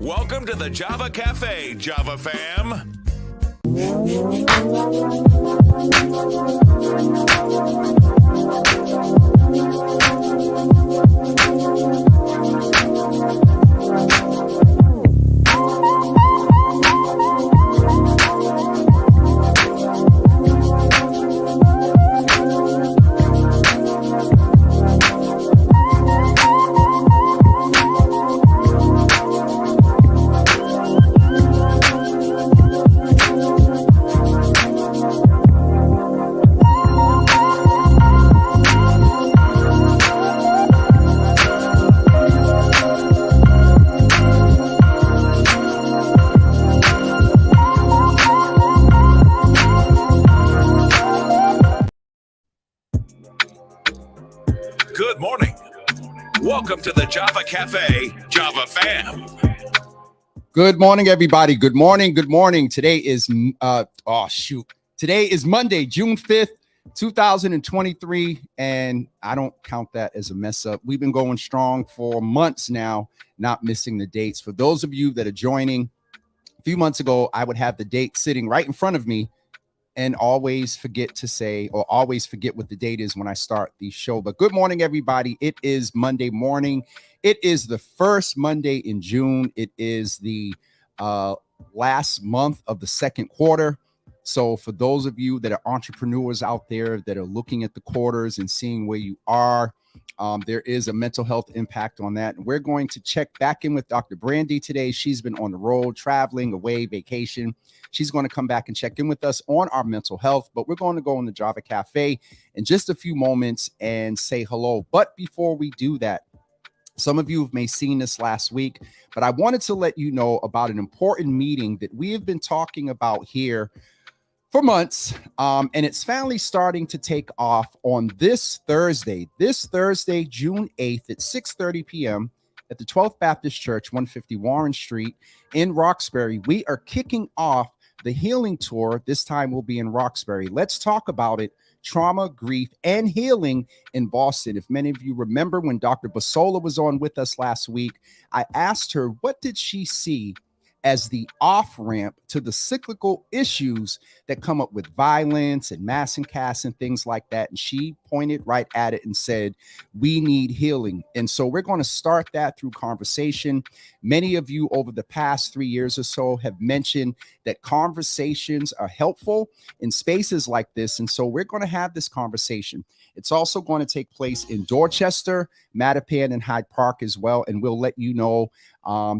Welcome to the Java Cafe, Java fam. Good morning. Welcome to the Java Cafe, Java fam. Good morning, everybody. Good morning. Good morning. Today is, Today is Monday, June 5th, 2023. And I don't count that as a mess up. We've been going strong for months now, not missing the dates. For those of you that are joining, a few months ago, I would have the date sitting right in front of me and always forget what the date is when I start the show. But good morning, everybody. It is Monday morning. It is the first Monday in June. It is the last month of the second quarter. So for those of you that are entrepreneurs out there that are looking at the quarters and seeing where you are, there is a mental health impact on that. And we're going to check back in with Dr. Brandy today. She's been on the road, traveling, away, vacation. She's going to come back and check in with us on our mental health, but we're going to go in the Java Cafe in just a few moments and say hello. But before we do that, some of you may have seen this last week, but I wanted to let you know about an important meeting that we have been talking about here for months, and it's finally starting to take off on this Thursday, June 8th at 6:30 p.m. at the 12th Baptist Church, 150 Warren Street in Roxbury. We are kicking off the healing tour. This time we'll be in Roxbury. Let's talk about it. Trauma, grief, and healing in Boston. If many of you remember when Dr. Basola was on with us last week, I asked her, what did she see as the off-ramp to the cyclical issues that come up with violence and mass incasts and things like that? And she pointed right at it and said, we need healing. And so we're going to start that through conversation. Many of you over the past 3 years or so have mentioned that conversations are helpful in spaces like this. And so we're going to have this conversation. It's also going to take place in Dorchester, Mattapan, and Hyde Park as well. And we'll let you know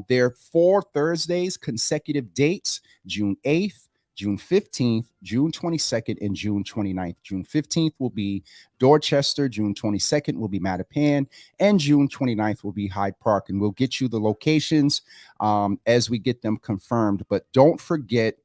there are 4 Thursdays, consecutive dates, June 8th, June 15th, June 22nd, and June 29th. June 15th will be Dorchester, June 22nd will be Mattapan, and June 29th will be Hyde Park. And we'll get you the locations as we get them confirmed. But don't forget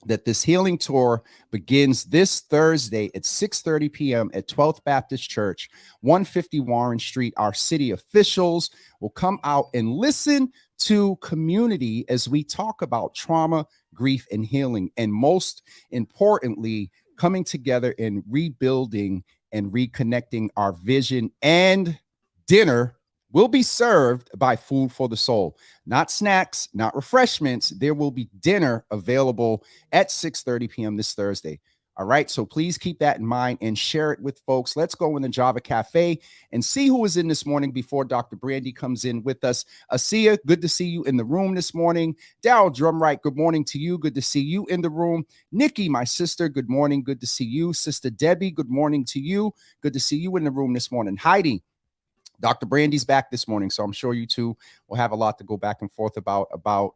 that this healing tour begins this Thursday at 6:30 p.m. at 12th Baptist Church, 150 Warren Street. Our city officials will come out and listen to community as we talk about trauma, grief, and healing. And most importantly, coming together and rebuilding and reconnecting our vision. And dinner will be served by Food for the Soul, not snacks, not refreshments. There will be dinner available at 6:30 p.m. this Thursday. All right. So please keep that in mind and share it with folks. Let's go in the Java Cafe and see who is in this morning before Dr. Brandy comes in with us. Asia, good to see you in the room this morning. Daryl Drumright, good morning to you. Good to see you in the room. Nikki, my sister, good morning. Good to see you. Sister Debbie, good morning to you. Good to see you in the room this morning. Heidi, Dr. Brandy's back this morning, so I'm sure you two will have a lot to go back and forth about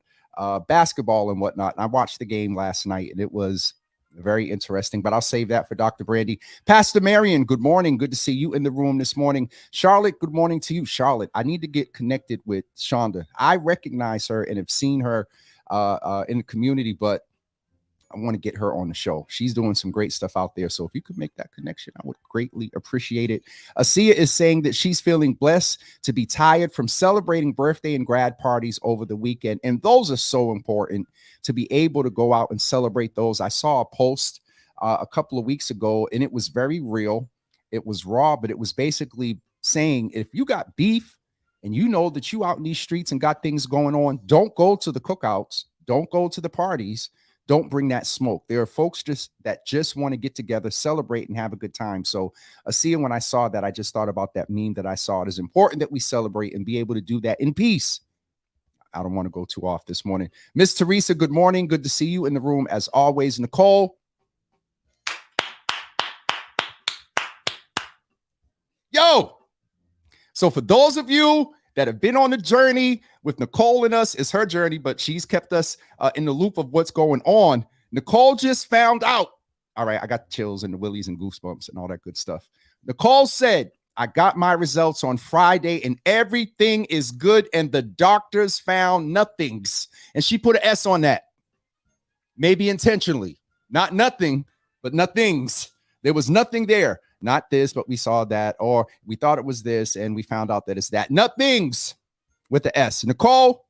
basketball and whatnot. And I watched the game last night, and it was very interesting, but I'll save that for Dr. Brandy. Pastor Marion, good morning. Good to see you in the room this morning. Charlotte, good morning to you. Charlotte, I need to get connected with Shonda. I recognize her and have seen her in the community, but I want to get her on the show. She's doing some great stuff out there. So if you could make that connection, I would greatly appreciate it. Asia is saying that she's feeling blessed to be tired from celebrating birthday and grad parties over the weekend. And those are so important to be able to go out and celebrate those. I saw a post a couple of weeks ago, and it was very real. It was raw, but it was basically saying if you got beef and you know that you out in these streets and got things going on, don't go to the cookouts, don't go to the parties, don't bring that smoke. There are folks that just want to get together, celebrate, and have a good time. So Asia, when I saw that, I just thought about that meme that I saw. It is important that we celebrate and be able to do that in peace. I don't want to go too off this morning. Miss Teresa, good morning. Good to see you in the room as always. Nicole. Yo. So for those of you that have been on the journey with Nicole and us, it's her journey, but she's kept us in the loop of what's going on. Nicole just found out. All right, I got the chills and the willies and goosebumps and all that good stuff. Nicole said, I got my results on Friday and everything is good and the doctors found nothings. And she put an S on that. Maybe intentionally. Not nothing, but nothings. There was nothing there. Not this, but we saw that, or we thought it was this, and we found out that it's that. Nothings with the S. Nicole,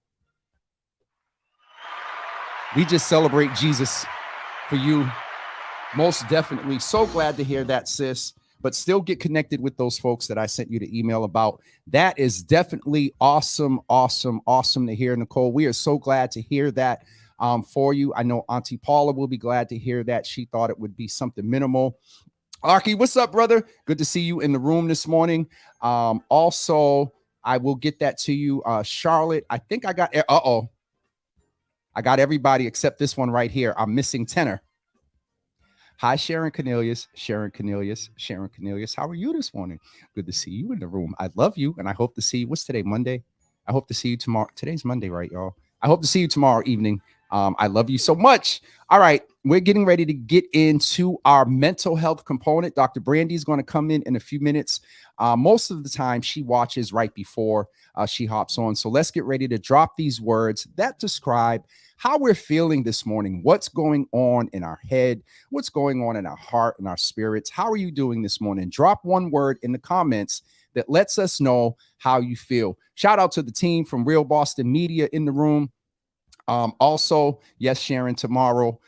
we just celebrate Jesus for you. Most definitely. So glad to hear that, sis. But still get connected with those folks that I sent you the email about. That is definitely awesome, awesome, awesome to hear, Nicole. We are so glad to hear that for you. I know Auntie Paula will be glad to hear that. She thought it would be something minimal. Arky, what's up, brother? Good to see you in the room this morning. Also, I will get that to you. Charlotte, I think I got, I got everybody except this one right here. I'm missing tenor. Hi, Sharon Cornelius. Sharon Cornelius. Sharon Cornelius. How are you this morning? Good to see you in the room. I love you, and I hope to see you. What's today, Monday? I hope to see you tomorrow. Today's Monday, right, y'all? I hope to see you tomorrow evening. I love you so much. All right, we're getting ready to get into our mental health component. Dr. Brandy is going to come in a few minutes. Most of the time, she watches right before she hops on. So let's get ready to drop these words that describe how we're feeling this morning, what's going on in our head, what's going on in our heart and our spirits. How are you doing this morning? Drop one word in the comments that lets us know how you feel. Shout out to the team from Real Boston Media in the room. Also, yes, Sharon, tomorrow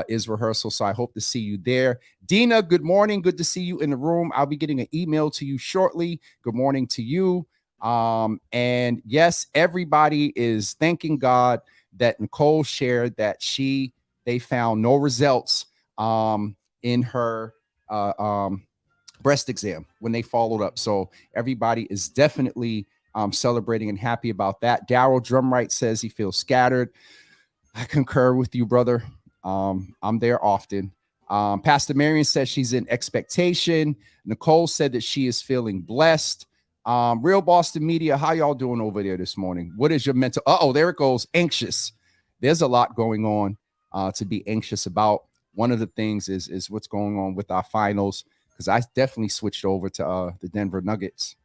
is rehearsal, so I hope to see you there. Dina, good morning. Good to see you in the room. I'll be getting an email to you shortly. Good morning to you. And yes, everybody is thanking God that Nicole shared that they found no results in her breast exam when they followed up. So everybody is definitely celebrating and happy about that. Daryl Drumright says he feels scattered. I concur with you, brother. I'm there often. Pastor Marion says she's in expectation. Nicole said that she is feeling blessed. Real Boston Media, how y'all doing over there this morning? What is your mental? There it goes. Anxious. There's a lot going on to be anxious about. One of the things is what's going on with our finals, because I definitely switched over to the Denver Nuggets.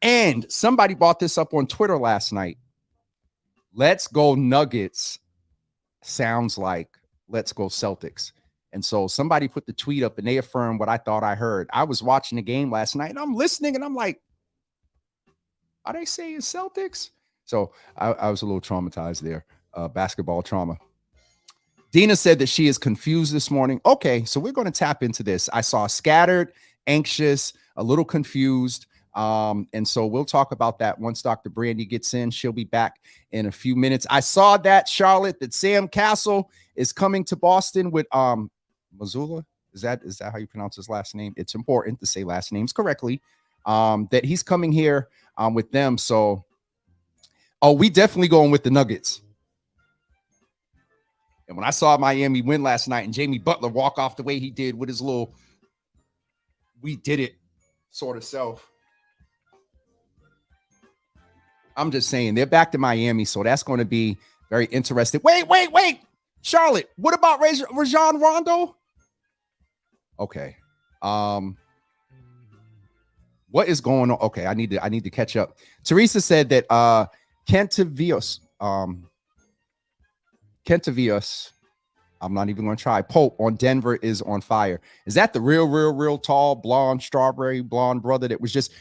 And somebody brought this up on Twitter last night. Let's go Nuggets sounds like let's go Celtics. And so somebody put the tweet up and they affirmed what I thought I heard. I was watching the game last night and I'm listening and I'm like, are they saying Celtics? So I was a little traumatized there. Basketball trauma. Dina said that she is confused this morning. Okay, so we're going to tap into this. I saw scattered, anxious, a little confused. And so we'll talk about that once Dr. Brandy gets in. She'll be back in a few minutes. I saw that, Charlotte, that Sam Castle is coming to Boston with Missoula. Is that how you pronounce his last name? It's important to say last names correctly. That he's coming here with them. So, we definitely going with the Nuggets. And when I saw Miami win last night and Jamie Butler walk off the way he did with his little "we did it" sort of self, I'm just saying they're back to Miami, so that's going to be very interesting. Wait, Charlotte, what about Rajon Rondo? Okay, what is going on? Okay, I need to catch up. Teresa said that Kentavious, I'm not even going to try. Pope on Denver is on fire. Is that the real tall blonde strawberry blonde brother that was just?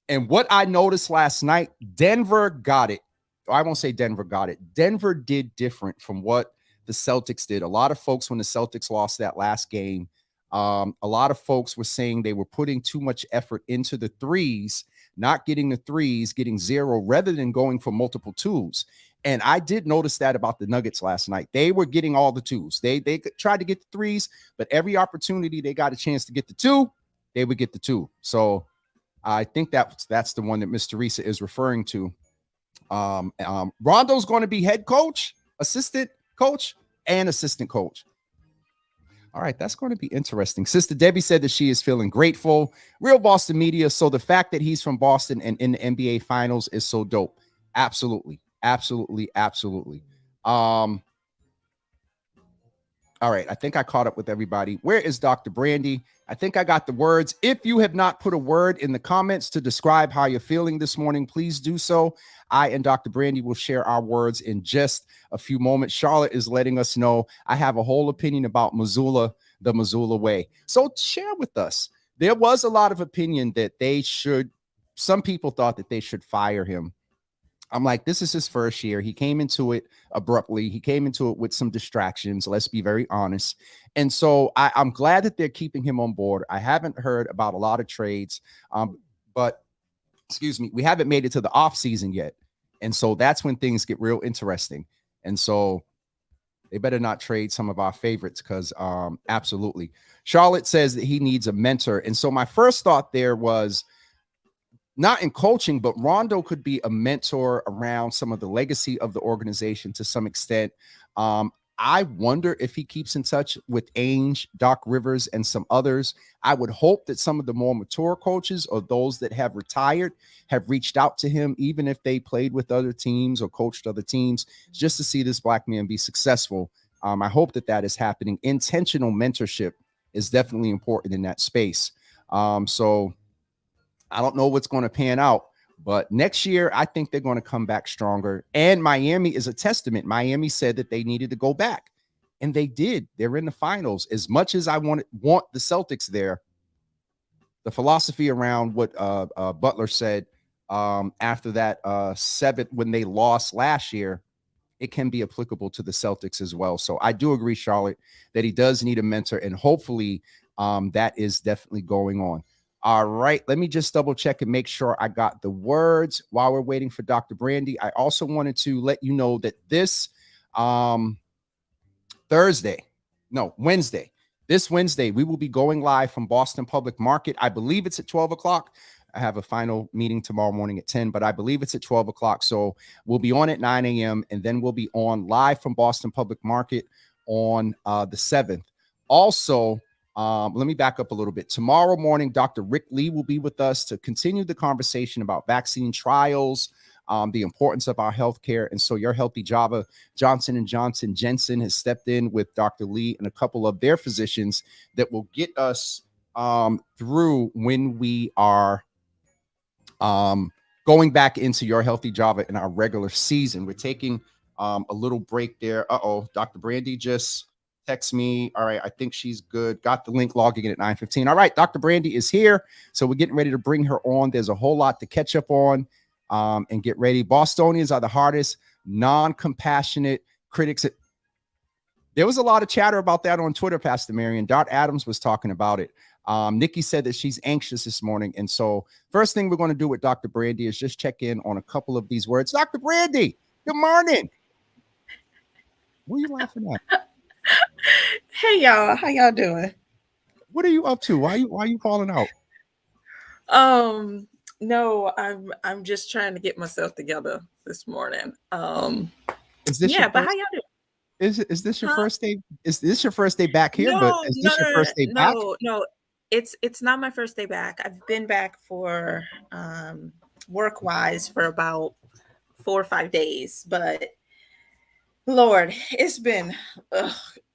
And what I noticed last night, Denver got it. I won't say Denver got it. Denver did different from what the Celtics did. A lot of folks, when the Celtics lost that last game, a lot of folks were saying they were putting too much effort into the threes, not getting the threes, getting 0 rather than going for multiple 2s. And I did notice that about the Nuggets last night. They were getting all the 2s. They tried to get the 3s, but every opportunity they got a chance to get the 2, they would get the 2. So I think that's the one that Miss Teresa is referring to. Rondo's going to be head coach, assistant coach, and assistant coach. All right, that's going to be interesting. Sister Debbie said that she is feeling grateful. Real Boston media. So the fact that he's from Boston and in the NBA Finals is so dope. Absolutely, absolutely, absolutely. All right, I think I caught up with everybody. Where is Dr. Brandy? I think I got the words. If you have not put a word in the comments to describe how you're feeling this morning, please do so. I and Dr. Brandy will share our words in just a few moments. Charlotte is letting us know I have a whole opinion about Missoula, the Missoula way. So share with us. There was a lot of opinion that some people thought that they should fire him. I'm like, this is his first year. He came into it abruptly. He came into it with some distractions. Let's be very honest. And so I'm glad that they're keeping him on board. I haven't heard about a lot of trades, but excuse me, we haven't made it to the off season yet. And so that's when things get real interesting. And so they better not trade some of our favorites because absolutely. Charlotte says that he needs a mentor. And so my first thought there was not in coaching, but Rondo could be a mentor around some of the legacy of the organization to some extent. I wonder if he keeps in touch with Ainge, Doc Rivers, and some others. I would hope that some of the more mature coaches or those that have retired have reached out to him, even if they played with other teams or coached other teams, just to see this black man be successful. I hope that is happening. Intentional mentorship is definitely important in that space. So I don't know what's going to pan out. But next year, I think they're going to come back stronger. And Miami is a testament. Miami said that they needed to go back. And they did. They're in the finals. As much as I want the Celtics there, the philosophy around what Butler said after that 7th, when they lost last year, it can be applicable to the Celtics as well. So I do agree, Charlotte, that he does need a mentor. And hopefully that is definitely going on. All right, let me just double check and make sure I got the words while we're waiting for Dr. Brandy. I also wanted to let you know that this Wednesday, we will be going live from Boston Public Market. I believe it's at 12 o'clock. I have a final meeting tomorrow morning at 10, but I believe it's at 12 o'clock. So we'll be on at 9 a.m. and then we'll be on live from Boston Public Market on the 7th. Also, let me back up a little bit. Tomorrow morning, Dr. Rick Lee will be with us to continue the conversation about vaccine trials, the importance of our healthcare. And so Your Healthy Java, Johnson & Johnson, Jensen has stepped in with Dr. Lee and a couple of their physicians that will get us through when we are going back into Your Healthy Java in our regular season. We're taking a little break there. Dr. Brandy just text me. All right, I think she's good. Got the link, logging in at 9:15. All right, Dr. Brandy is here. So we're getting ready to bring her on. There's a whole lot to catch up on and get ready. Bostonians are the hardest, non-compassionate critics. There was a lot of chatter about that on Twitter, Pastor Marion. Dart Adams was talking about it. Nikki said that she's anxious this morning. And so first thing we're going to do with Dr. Brandy is just check in on a couple of these words. Dr. Brandy, good morning. What are you laughing at? Hey y'all, how y'all doing? What are you up to? Why are you calling out? No, I'm just trying to get myself together this morning. Is this but how y'all doing? Is this your first day? Is this your first day back here? Your first day back? No, it's not my first day back. I've been back for work-wise for about 4 or 5 days, but Lord, it's been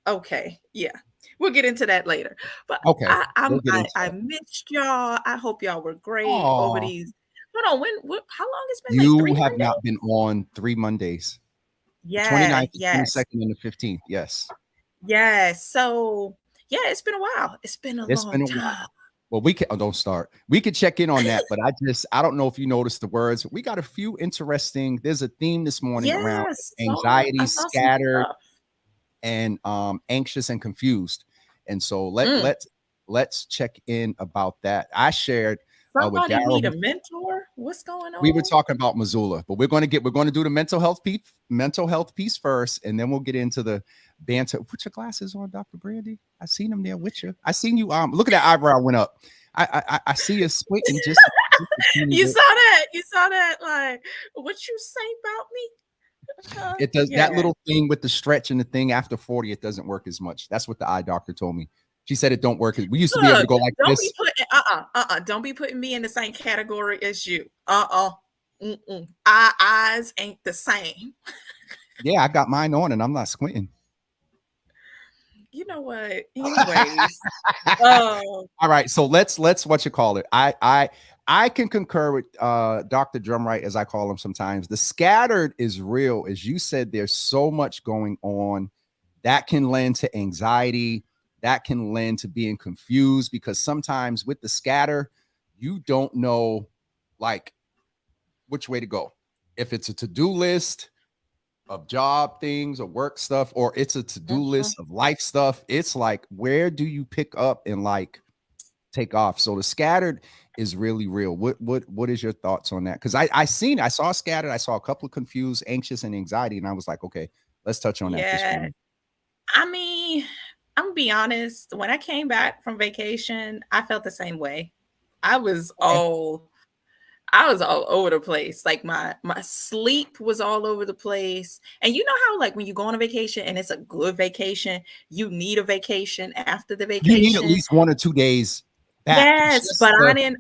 okay. Yeah, we'll get into that later. But okay, I missed y'all. I hope y'all were great over these. Hold on, how long has it been? You like 3 have Mondays? not been on 3 Mondays. Yeah, 29th, yes. 22nd, and the 15th. Yes. Yes. So yeah, it's been a while. It's been a long time. Well, we can don't start. We could check in on that, but I don't know if you noticed the words. We got a few interesting. There's a theme this morning around anxiety, scattered, and anxious and confused. And so let's check in about that. I shared somebody with Daryl. Need a mentor. What's going We were on? talking about Missoula, but we're going to do the mental health piece first, and then we'll get into the banter. Put your glasses on, Dr. Brandy. I seen them there with you. I seen you. Look at that eyebrow went up. I see you squinting just a teeny You bit. saw that. You saw that. Like, what you say about me? It does Yeah. that little thing with the stretch and the thing after 40. It doesn't work as much. That's what the eye doctor told me. She said it don't work. We used to be able to Look, go like don't this. be putting don't be putting me in the same category as you. Mm-mm. Our eyes ain't the same. Yeah, I got mine on, and I'm not squinting. You know what? Anyways, oh, All right, so let's what you call it. I can concur with Dr. Drumright, as I call him sometimes. The scattered is real. As you said, there's so much going on that can lend to anxiety, that can lend to being confused, because sometimes with the scatter, you don't know like which way to go. If it's a to-do list of job things or work stuff, or it's a to-do list of life stuff, it's like, where do you pick up and like take off? So the scattered is really real. What is your thoughts on that? Because I saw scattered, I saw a couple of confused, anxious, and anxiety, and I was like, okay, let's touch on that this yeah. morning. I mean, I'm gonna be honest. When I came back from vacation, I felt the same way. I was Okay. all I was all over the place. Like my sleep was all over the place. And you know how like when you go on a vacation and it's a good vacation, you need a vacation after the You need at vacation. least 1 or 2 days back. Yes, Just but the,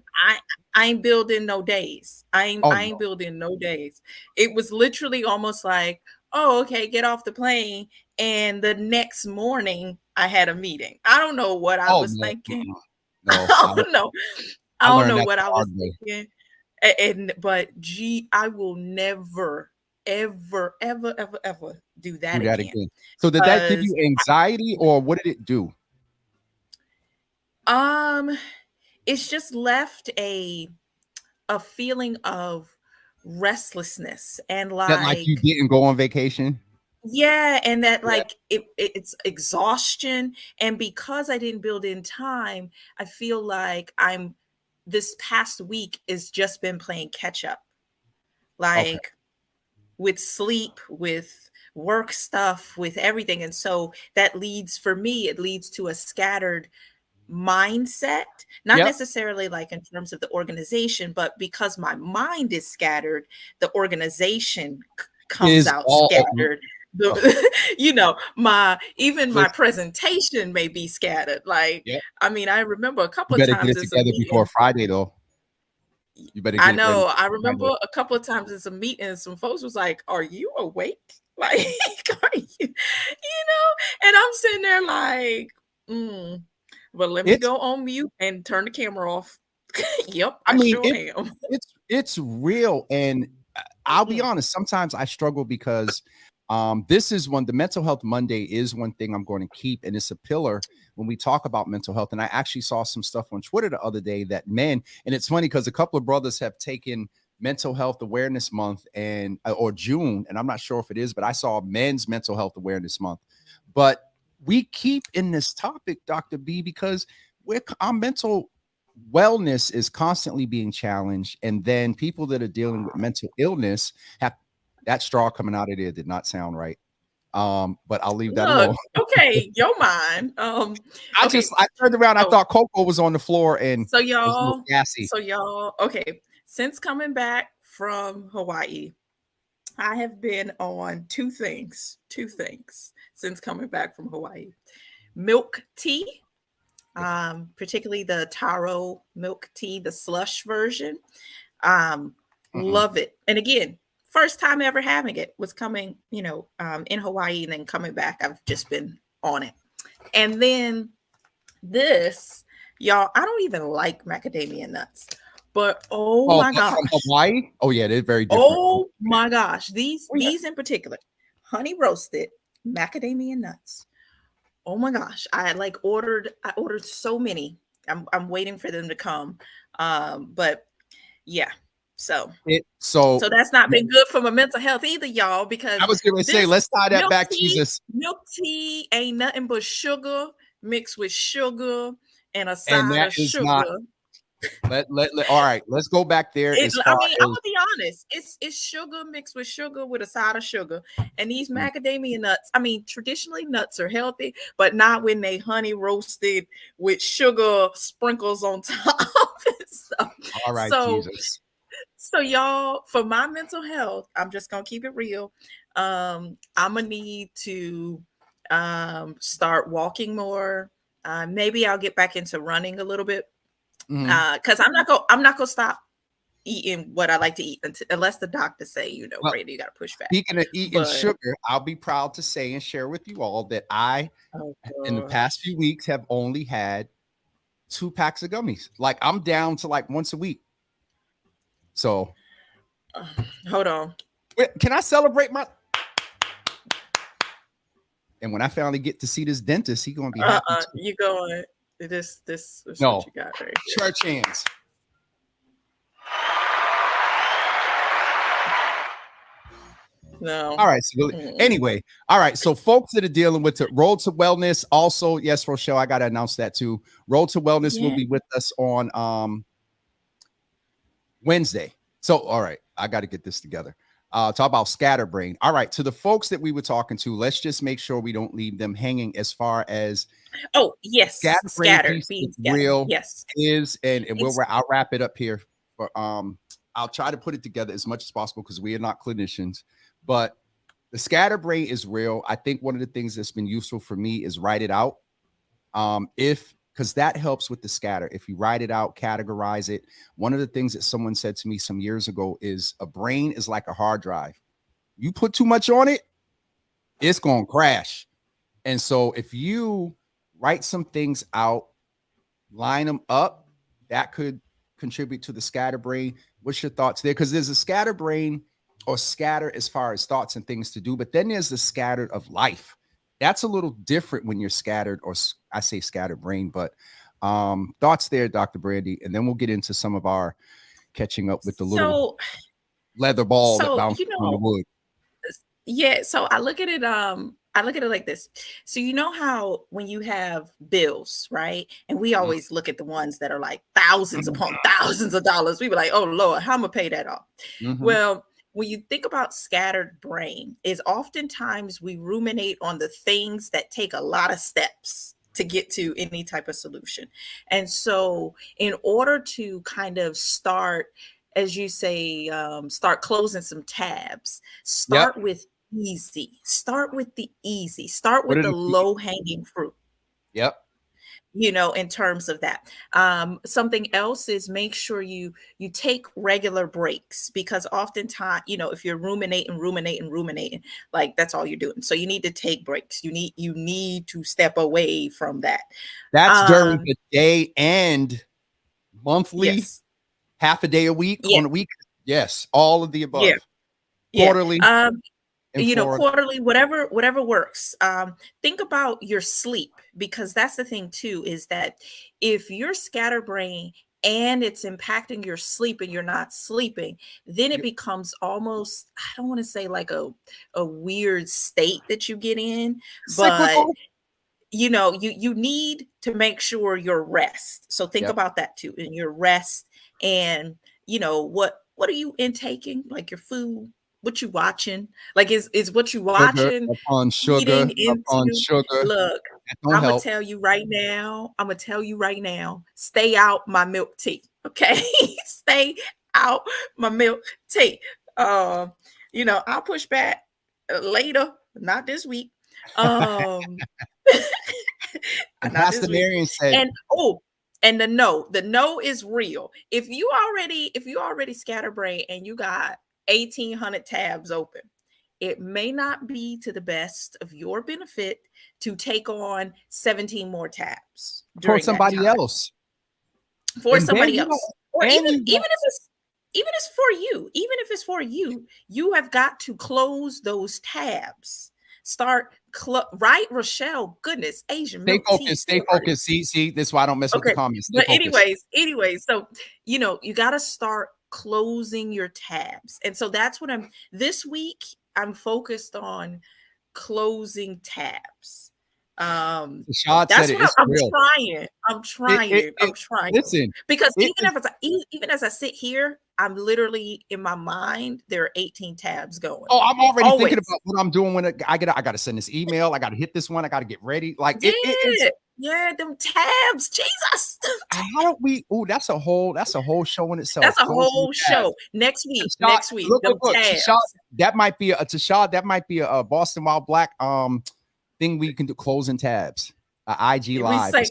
I ain't building no days. oh I ain't no, building no days. It was literally almost like, oh, okay, get off the plane. And the next morning I had a meeting. I don't know what I oh was no, thinking. no. I don't know. I I don't learned know that what the I was hard way. thinking. And but gee, I will never, ever, ever, ever, ever do that Do that again. again. So did that give Because you anxiety, or what did it do? um it's just left a feeling of restlessness and That like you like didn't go on vacation? yeah, and that Yeah. like it's exhaustion. And because I didn't build in time, I feel like I'm this past week has just been playing catch up. Okay. Like with sleep, with work stuff, with everything. And so that leads for me, it leads to a scattered mindset, not Yep. necessarily like in terms of the organization, but because my mind is scattered, the organization comes Is out all scattered. oh, The, you know, my even my listen, presentation may be scattered. Like, yep. I mean, I remember a You couple of better get times it in some together before meetings. Friday, though. You better I get it ready know. I before remember Friday. a couple of times in some meetings, some folks was like, "Are you awake?" Like, are and I'm sitting there like, mm, well, let me It's go on mute and turn the camera off. Yep, I I mean, sure am. it's real, and I'll be Mm, honest, sometimes I struggle because this is the Mental Health Monday is one thing I'm going to keep, and it's a pillar when we talk about mental health. And I actually saw some stuff on Twitter the other day that men, and it's funny because a couple of brothers have taken Mental Health Awareness Month and or June, and I'm not sure if it is, but I saw Men's Mental Health Awareness Month. But we keep in this topic, Dr. B, because our mental wellness is constantly being challenged, and then people that are dealing with mental illness have that straw coming out of there did not sound right. But I'll leave that look, alone. okay, your mind. Okay, I turned around, I so thought Coco was on the floor and so it was a little y'all, gassy. okay. Since coming back from Hawaii, I have been on two things since coming back from Hawaii. Milk tea, Yes. particularly the taro milk tea, the slush version. Um, Mm-mm. love it. And again, first time ever having it was coming, in Hawaii and then coming back. I've just been on it. And then this, y'all, I don't even like macadamia nuts, but oh Oh, my but from gosh. Hawaii? Oh yeah, they're very different. Oh my gosh. Oh, yeah. These in particular, honey roasted macadamia nuts. Oh my gosh. I ordered so many. I'm waiting for them to come. But yeah. So So so that's not been good for my mental health either, y'all, because I was gonna say, this let's tie that back, Jesus. milk tea ain't nothing but sugar mixed with sugar and a And side that of is not sugar. All right, let's go back there as I far mean, I'm as gonna be honest. It's sugar mixed with sugar with a side of sugar. And these macadamia nuts, I mean, traditionally nuts are healthy, but not when they honey roasted with sugar sprinkles on top. so, all right, so Jesus. so y'all, for my mental health, I'm just gonna keep it real. I'm gonna need to start walking more. Maybe I'll get back into running a little bit. Because I'm not gonna stop eating what I like to eat unless the doctor say, Well, Brady, you got to push back. speaking of eating But sugar, I'll be proud to say and share with you all that I, oh in the past gosh, few weeks, have only had 2 packs of gummies. Like I'm down to like once a week. So hold on. wait, can I celebrate my? And when I finally get to see this dentist, he's gonna be happy too. You going? This is No, what you got right here. church hands. No. All right. So anyway, all right. So folks that are dealing with the Road to Wellness, also, yes, Rochelle, I gotta announce that too. Road to Wellness will be with us on Wednesday. So all right, I got to get this together. Talk about scatterbrain. All right, to the folks that we were talking to, let's just make sure we don't leave them hanging as far as Oh yes, scatterbrain scattered, piece being is scattered. real Yes, is, and it's I'll wrap it up here. For I'll try to put it together as much as possible because we are not clinicians, but the scatterbrain is real. I think one of the things that's been useful for me is write it out. If because that helps with the scatter. If you write it out, categorize it. One of the things that someone said to me some years ago is a brain is like a hard drive. You put too much on it, it's going to crash. And so if you write some things out, line them up, that could contribute to the scatterbrain. What's your thoughts there? Because there's a scatterbrain or scatter as far as thoughts and things to do, but then there's the scattered of life. That's a little different when you're scattered, or I say scattered brain, but thoughts there, Dr. Brandy, and then we'll get into some of our catching up with the little leather ball that bounces on the wood. Yeah, so I look at it like this. So you know how when you have bills, right? And we always look at the ones that are like thousands upon thousands of dollars. We were like, "Oh Lord, how am I pay that off?" Well, when you think about scattered brain, is oftentimes we ruminate on the things that take a lot of steps to get to any type of solution. And so in order to kind of start, as you say, start closing some tabs, start with easy. Start with the easy. Start What with are the the low hanging fruit, Yep. in terms of that. Something else is make sure you take regular breaks, because oftentimes, if you're ruminating, like that's all you're doing. So you need to take breaks. You need to step away from that. That's during the day and monthly, Yes. half a day a week, Yeah. on a week. Yes, all of the above. Yeah. Quarterly. Quarterly, whatever works. Think about your sleep, because that's the thing too, is that if you're scatterbrain and it's impacting your sleep and you're not sleeping, then it becomes almost, I don't want to say like a weird state that you get in, but Cyclical. you need to make sure your rest. So think about that too, in your rest. And what are you intaking, like your food, what you watching, like is what you Sugar watching upon sugar eating upon into. sugar. Look, That don't I'm gonna help. tell you right now, stay out my milk tea. Okay. Stay out my milk tea. I'll push back later, not this week. um And Not this Pastor week. Marion said, And and the no is real. If you already scatterbrain and you got 1,800 tabs open, it may not be to the best of your benefit to take on 17 more tabs for during that somebody time else. for And then somebody else. Or and even you got, if it's for you, you have got to close those tabs. Start right, Rochelle. Goodness, Asian stay milk tea focused. Stay still hurting. focused. See, this is why I don't mess with the Okay, comments. Stay but focused. anyways, so you got to start closing your tabs, and so that's what this week I'm focused on, closing tabs. Rashad said That's it. what It's I'm real. trying. I'm trying. Listen, Because even as I sit here, I'm literally in my mind, there are 18 tabs going. oh, I'm already thinking Always. about what I'm doing when I got to send this email. I got to hit this one. I got to get ready. Like it's Yeah, them tabs. Jesus. how do we? Oh, that's a whole show in itself. That's a Closing the whole tabs. show. Next week. Tashad, look, Them tabs. Tashad, that might be a Boston Wild Black thing we can do, closing tabs. IG live. We say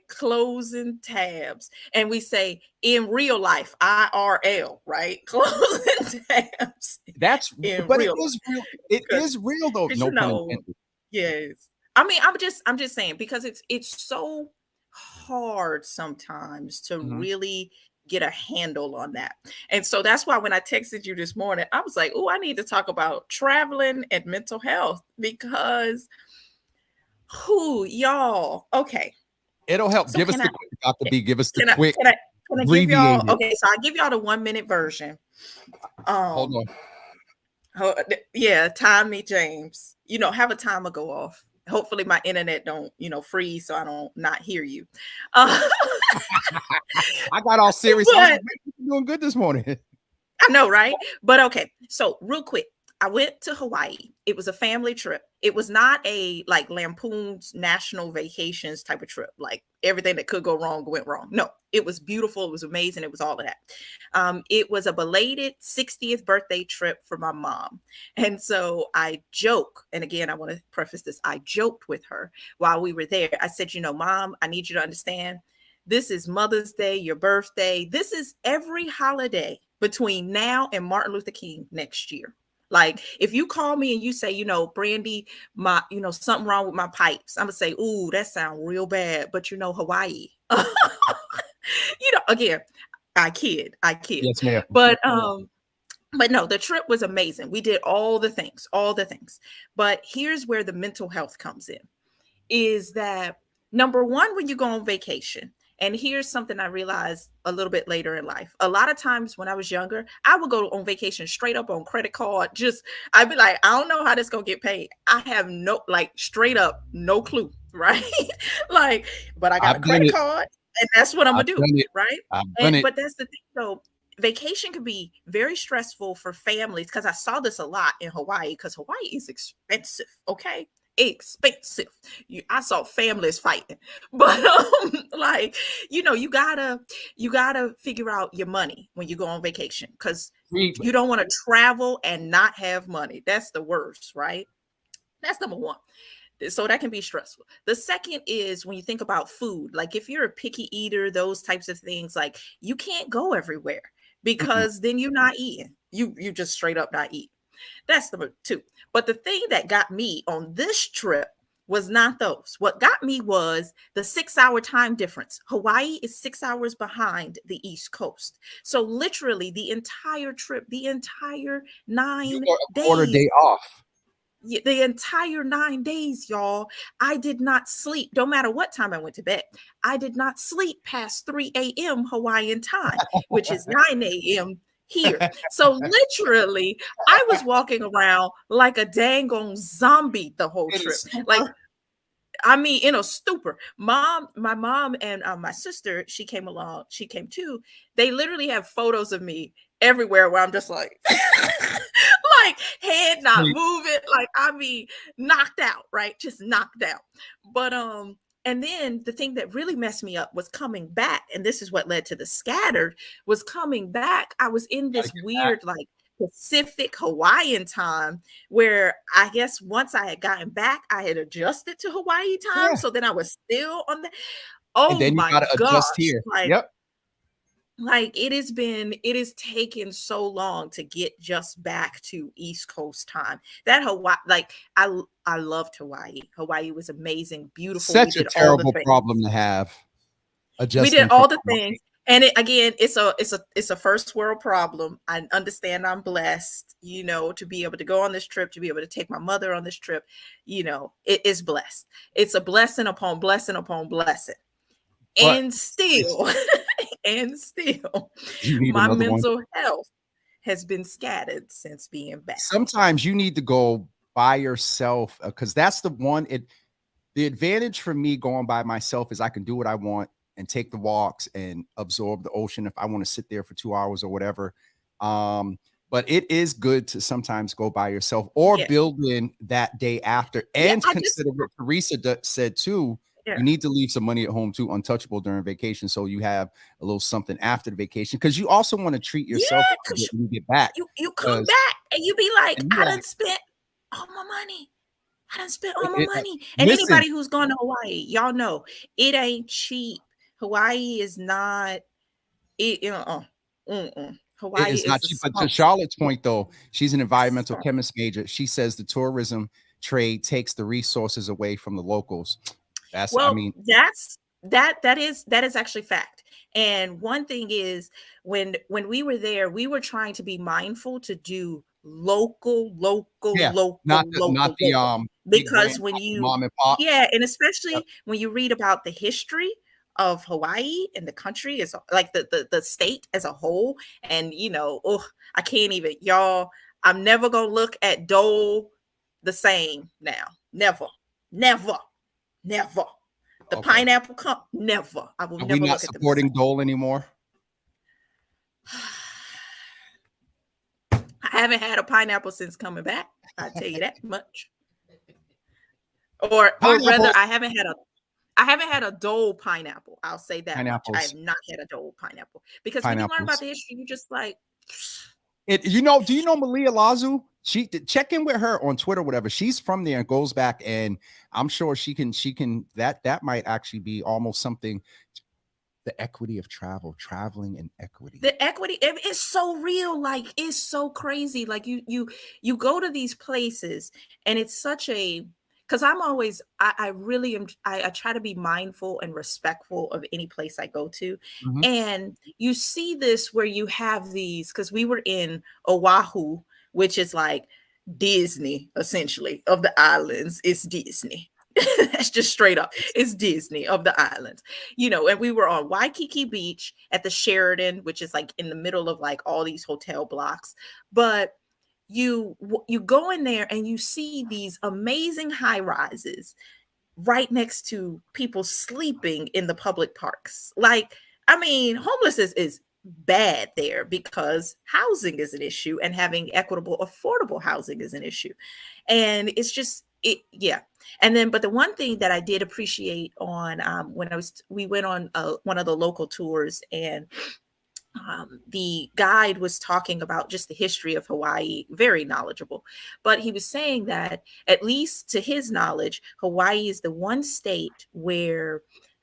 closing tabs, and we say in real life, IRL, right? Closing tabs. That's in but real it is real. It is real though. No pun intended. Yes. I mean, I'm just saying, because it's so hard sometimes to really get a handle on that. And so that's why when I texted you this morning, I was like, oh, I need to talk about traveling and mental health, because y'all, okay. It'll help. So give us the quick. Give us the quick. Can I give y'all? abbreviated. Okay, so I'll give y'all the 1-minute version. Hold on. Yeah, time me, James. Have a timer go off. Hopefully my internet don't, freeze, so I don't not hear you. I got all serious. But, I'm doing good this morning. I know, right? But okay, so real quick, I went to Hawaii. It was a family trip. It was not a like Lampoon's national vacations type of trip. Like everything that could go wrong went wrong. No, it was beautiful. It was amazing. It was all of that. It was a belated 60th birthday trip for my mom. And so I joke, and again, I want to preface this. I joked with her while we were there. I said, Mom, I need you to understand, this is Mother's Day, your birthday. This is every holiday between now and Martin Luther King next year. Like if you call me and you say, Brandy, something wrong with my pipes, I'm gonna say, ooh, that sounds real bad. But Hawaii. Again, I kid. Yes, ma'am. But no, the trip was amazing. We did all the things. But here's where the mental health comes in, is that number one, when you go on vacation. And here's something I realized a little bit later in life. A lot of times when I was younger, I would go on vacation straight up on credit card. I'd be like, I don't know how this going to get paid. I have straight up, no clue. Right. But I got a credit card, and that's what I'm going to do. Right. But that's the thing though. Vacation can be very stressful for families, because I saw this a lot in Hawaii, because Hawaii is expensive. Okay. Expensive. I saw families fighting, but you gotta figure out your money when you go on vacation, because you don't want to travel and not have money. That's the worst, right? That's number one. So that can be stressful. The second is when you think about food, like if you're a picky eater, those types of things, like you can't go everywhere, because then you're not eating. You just straight up not eating. That's number two. But the thing that got me on this trip was not those. What got me was the 6-hour time difference. Hawaii is 6 hours behind the East Coast. So literally the entire trip, the entire 9 days. Quarter day off. The entire 9 days, y'all, I did not sleep. No matter what time I went to bed, I did not sleep past 3 a.m. Hawaiian time, which is 9 a.m. here. So literally, I was walking around like a dang on zombie the whole trip. Like, I mean, in a stupor. My mom and my sister, she came along. She came too. They literally have photos of me everywhere where I'm just like, like head not moving. Like, I mean, knocked out, right? Just knocked out. But, and then the thing that really messed me up was coming back. And this is what led to the scattered, was coming back. I was in this weird, like, Pacific Hawaiian time, where I guess once I had gotten back, I had adjusted to Hawaii time. Yeah. So then I was still on the, and then you gotta adjust here. Like, yep. Like it is taken so long to get just back to East Coast time. That Hawaii, like I loved Hawaii. Hawaii was amazing, beautiful. Such a terrible problem to have. We did all the things. And it's a first world problem. I understand I'm blessed, to be able to go on this trip, to be able to take my mother on this trip. It is blessed. It's a blessing upon blessing upon blessing. And still, my mental health has been scattered since being back. Sometimes you need to go by yourself, because that's the one. The advantage for me going by myself is I can do what I want and take the walks and absorb the ocean if I want to sit there for 2 hours or whatever. But it is good to sometimes go by yourself or Yeah. build in that day after, Yeah, and I just consider what Teresa said too. yeah. You need to leave some money at home too, untouchable during vacation, so you have a little something after the vacation, because you also want to treat Yeah, yourself a little because bit when you get back. you come 'Cause back and you be like, and I you're done like, spent all my money. I done spent all my money. And listen, anybody who's gone to Hawaii, y'all know it ain't cheap. Hawaii is not it. Hawaii it's not is cheap. But to expensive. Charlotte's point, though, she's an environmental Expensive. chemist major. She says the tourism trade takes the resources away from the locals. That's, I Well, mean, that is actually fact. And one thing is when we were there, we were trying to be mindful to do local, local, yeah, not local, the not local, the local. big Because brand when you mom and pops. yeah, and Yep. especially when you read about the history of Hawaii and the country is like the state as a whole, and oh, I can't even, y'all. I'm never gonna look at Dole the same now. Never, never, never. The Okay. pineapple cup, never. I will Are we never not look at them the same. supporting Dole anymore? I haven't had a pineapple since coming back. I tell you that much. Or rather, Pineapples, I haven't had a Dole pineapple. I'll say that much. I have pineapples, not had a Dole pineapple because when you learn about pineapples. the history, you just like Do you know Malia Lazu? Check in with her on Twitter, whatever. She's from there and goes back, and I'm sure she can that might actually be almost something. The equity of traveling and equity. the equity. It's so real. Like it's so crazy. Like you go to these places and it's such a because I'm always I really am I try to be mindful and respectful of any place I go to. Mhm. And you see this where you have these because we were in Oahu, which is like Disney essentially of the islands. It's Disney. That's just straight up. It's Disney of the islands, and we were on Waikiki Beach at the Sheridan, which is like in the middle of like all these hotel blocks. But you go in there and you see these amazing high rises right next to people sleeping in the public parks. Like, I mean, homelessness is bad there because housing is an issue and having equitable, affordable housing is an issue. And it's just it, yeah. And then, but the one thing that I did appreciate on when we went on one of the local tours, and the guide was talking about just the history of Hawaii, very knowledgeable. But he was saying that, at least to his knowledge, Hawaii is the one state where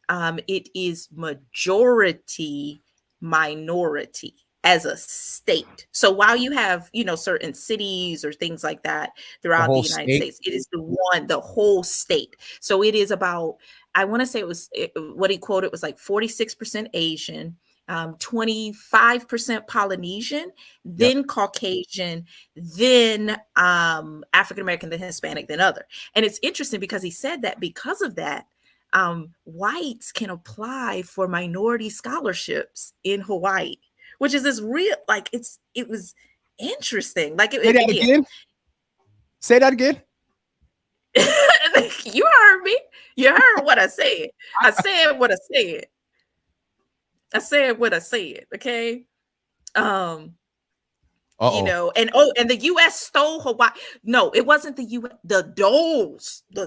it is majority minority as a state. So while you have, certain cities or things like that The throughout the whole United state. States, it is the whole state. So it is about, I want to say what he quoted was like 46% Asian, 25% Polynesian, Yep. then Caucasian, then African American, then Hispanic, then other. And it's interesting because he said that because of that, whites can apply for minority scholarships in Hawaii, which is this real, like it was interesting. Like Say that yeah. again. Say that again. You heard me. You heard what I said. I said what I said. I said what I said. Okay. Um, Uh-oh. and the US stole Hawaii. No, it wasn't the US, the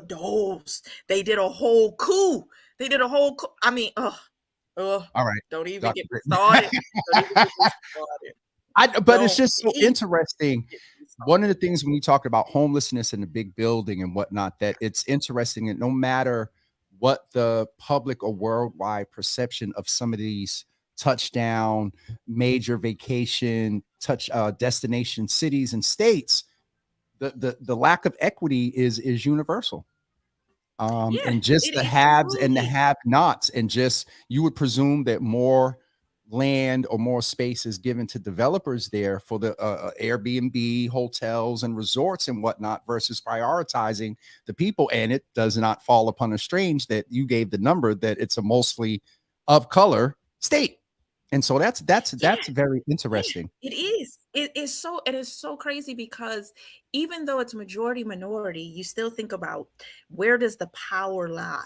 Doles. They did a whole coup. They did a whole coup. I mean, All right. don't even Dr. get me Britt. started. Don't even get me started. But it's Don't just so even interesting. get me One of the started. things when you talk about homelessness in the big building and whatnot, that it's interesting that no matter what the public or worldwide perception of some of these touchdown, major vacation, destination cities and states, the lack of equity is universal. Yeah, And just the it haves and the truly. have-nots, and just you would presume that more land or more space is given to developers there for the Airbnb hotels and resorts and whatnot versus prioritizing the people. And it does not fall upon a strange that you gave the number that it's a mostly of color state. And so that's Yeah, very yeah, interesting. it is. it is so crazy because even though it's majority minority, you still think about where does the power lie?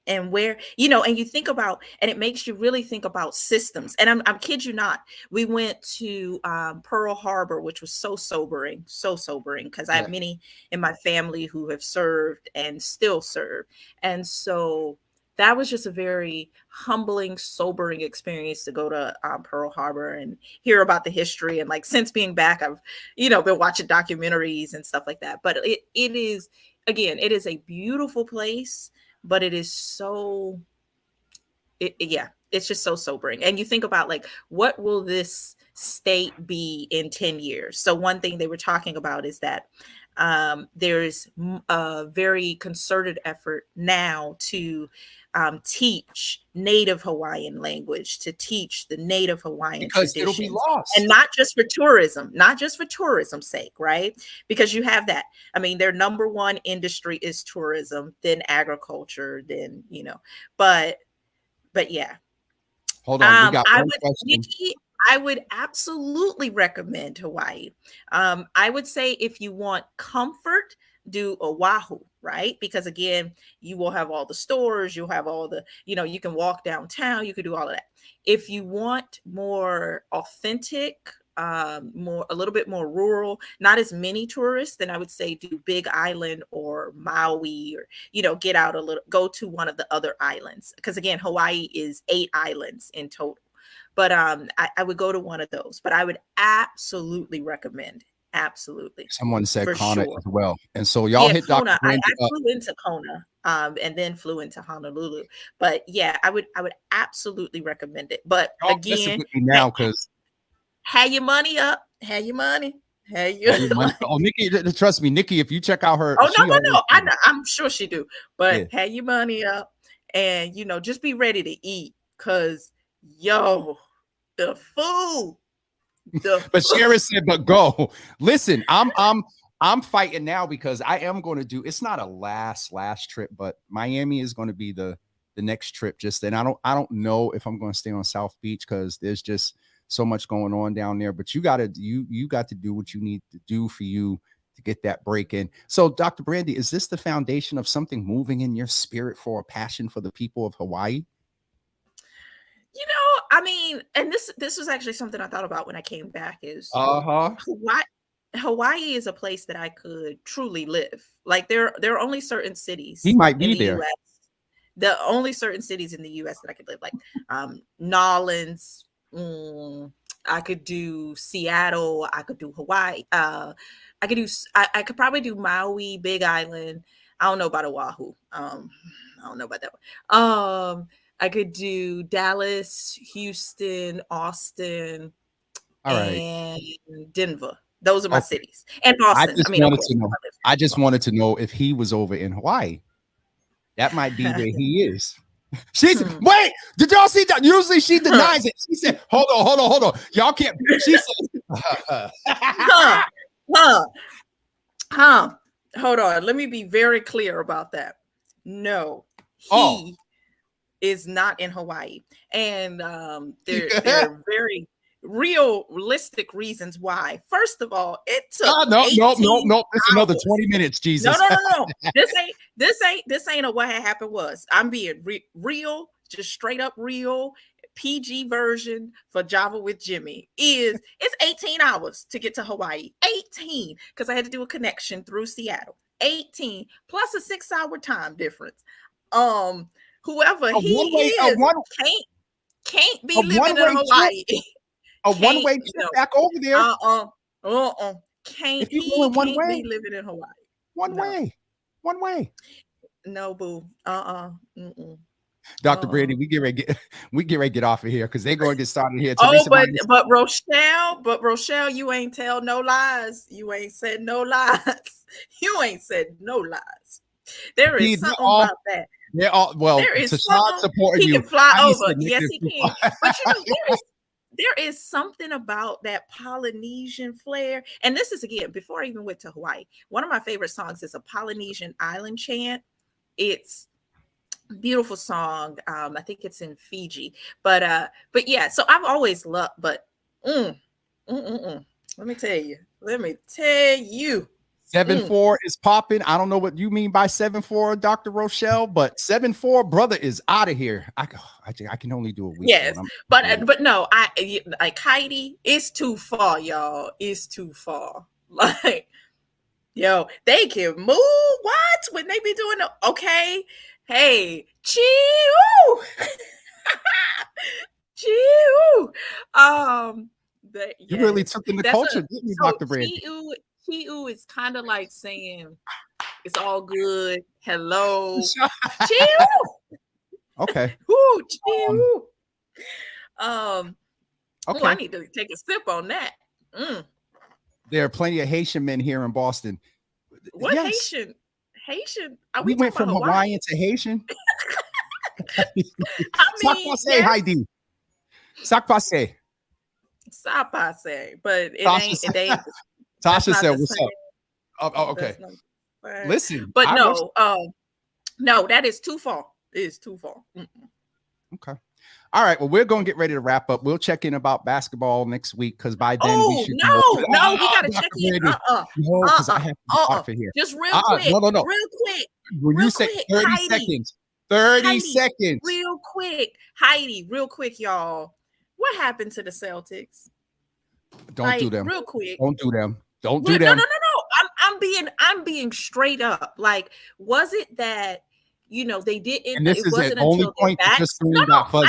And where, and you think about, and it makes you really think about systems. And I'm kid you not, we went to Pearl Harbor, which was so sobering, because I Yeah. have many in my family who have served and still serve. And so that was just a very humbling, sobering experience to go to Pearl Harbor and hear about the history. And like, since being back, I've, been watching documentaries and stuff like that. But it is, again, it is a beautiful place, but it is so yeah, it's just so sobering. And you think about, like, what will this state be in 10 years? So one thing they were talking about is that there's a very concerted effort now to teach Native Hawaiian language, to teach the Native Hawaiian Because it'll be traditions, and lost. not just for tourism, not just for tourism's sake, right? Because you have that. I mean, their number one industry is tourism, then agriculture, then, but yeah. Hold on, we got I one would, question. Nikki, I would absolutely recommend Hawaii. I would say if you want comfort, do Oahu, right? Because again, you will have all the stores, you'll have all the, you can walk downtown, you could do all of that. If you want more authentic, more, a little bit more rural, not as many tourists, then I would say do Big Island or Maui, or get out a little, go to one of the other islands, because again, Hawaii is 8 islands in total. But I would go to one of those. But I would absolutely recommend it. Absolutely. Someone said For Kona sure. as well. And so y'all Yeah, hit Dr. Kona. I Brandy up. flew into Kona, and then flew into Honolulu. But yeah, I would absolutely recommend it. But Y'all messing again, with me now because have your money up. Have your money. Have have your your money. like, Oh, Nikki, trust me, Nikki, if you check out her, oh, she always, no. I'm sure she do. But yeah. have your money up, and just be ready to eat. Cause yo, the food. But Sharon said, but go. Listen, I'm fighting now because I am going to do, it's not a last trip, but Miami is going to be the next trip. Just then, I don't know if I'm going to stay on South Beach because there's just so much going on down there. But you got to do what you need to do for you to get that break in. So, Dr. Brandy, is this the foundation of something moving in your spirit for a passion for the people of Hawaii? I mean, and this was actually something I thought about when I came back, is Uh-huh. Hawaii is a place that I could truly live. Like, there are only certain He cities might in be the there. US. The only certain cities in the US that I could live, like Nolens, I could do Seattle, I could do Hawaii, I could do I could probably do Maui, Big Island. I don't know about Oahu. I don't know about that one. I could do Dallas, Houston, Austin, All right. and Denver. Those are my Okay. cities. And I Boston. I just mean, of wanted course. to know. I just wanted to know if he was over in Hawaii. That might be where he is. She's wait. Did y'all see that? Usually she denies it. She said, "Hold on. Y'all can't." She said, huh. Hold on. Let me be very clear about that. No, "Oh, he is not in Hawaii. And there are very realistic reasons why. First of all, it took no. 18 It's another hours. 20 minutes, No, Jesus." no. This ain't a what had happened was. I'm being real, just straight up real. PG version for Java with Jimmy it's 18 hours to get to Hawaii. 18, because I had to do a connection through Seattle. 18 plus a 6-hour time difference. Whoever A he one way, is can't be a living one in way trip, Hawaii. a one Can't way trip no. back over there. Can't If you he going one can't be way, living in Hawaii. one No. way, one way. No, boo. Mm-mm. Dr. Brady, we get ready to get off of here because they're going to get started here. Oh, Teresa, but Rochelle, you ain't tell no lies. You ain't said no lies. You ain't said no lies. There is something about that. they're all well. There is Tashad something. supporting He you. can fly I over. said Yes, Nick he can. But there is something about that Polynesian flair. And this is, again, before I even went to Hawaii, one of my favorite songs is a Polynesian island chant. It's beautiful song. I think it's in Fiji, but yeah. So I've always loved, but Let me tell you. Let me tell you. 7-4 is popping. I don't know what you mean by 7-4, Dr. Rochelle, but 7-4, brother, is out of here. I can only do a week. Yes, but no, like Heidi, it's too far, y'all. It's too far. Like, yo, they can move. What when they be doing the okay? Hey, chill, chill. You really took in the culture, didn't you, Dr. Brandy? Chiu is kind of like saying it's all good. Hello, chill. Okay. Ooh, chill. Okay. Ooh, I need to take a sip on that. There are plenty of Haitian men here in Boston. What yes. Haitian? We went from Hawaiian to Haitian. I mean, Sac Heidi. Sac passe. Sac passe, but it ain't. Tasha said, "What's up?" Oh, okay. Listen, but no, no, that is too far. It is too far. Okay. All right. Well, we're going to get ready to wrap up. We'll check in about basketball next week because by then we should. No, we got to check in. No, because I have to get off of here. Just real quick. No. Real quick. When you say 30 Heidi, seconds, 30 Heidi, seconds. Real quick, Heidi. Real quick, y'all. What happened to the Celtics? Don't do them. Real quick. Don't do them. Don't do them. No. I'm being straight up. Like, was it that they didn't? And this it is wasn't the only point that your screen got fuzzy.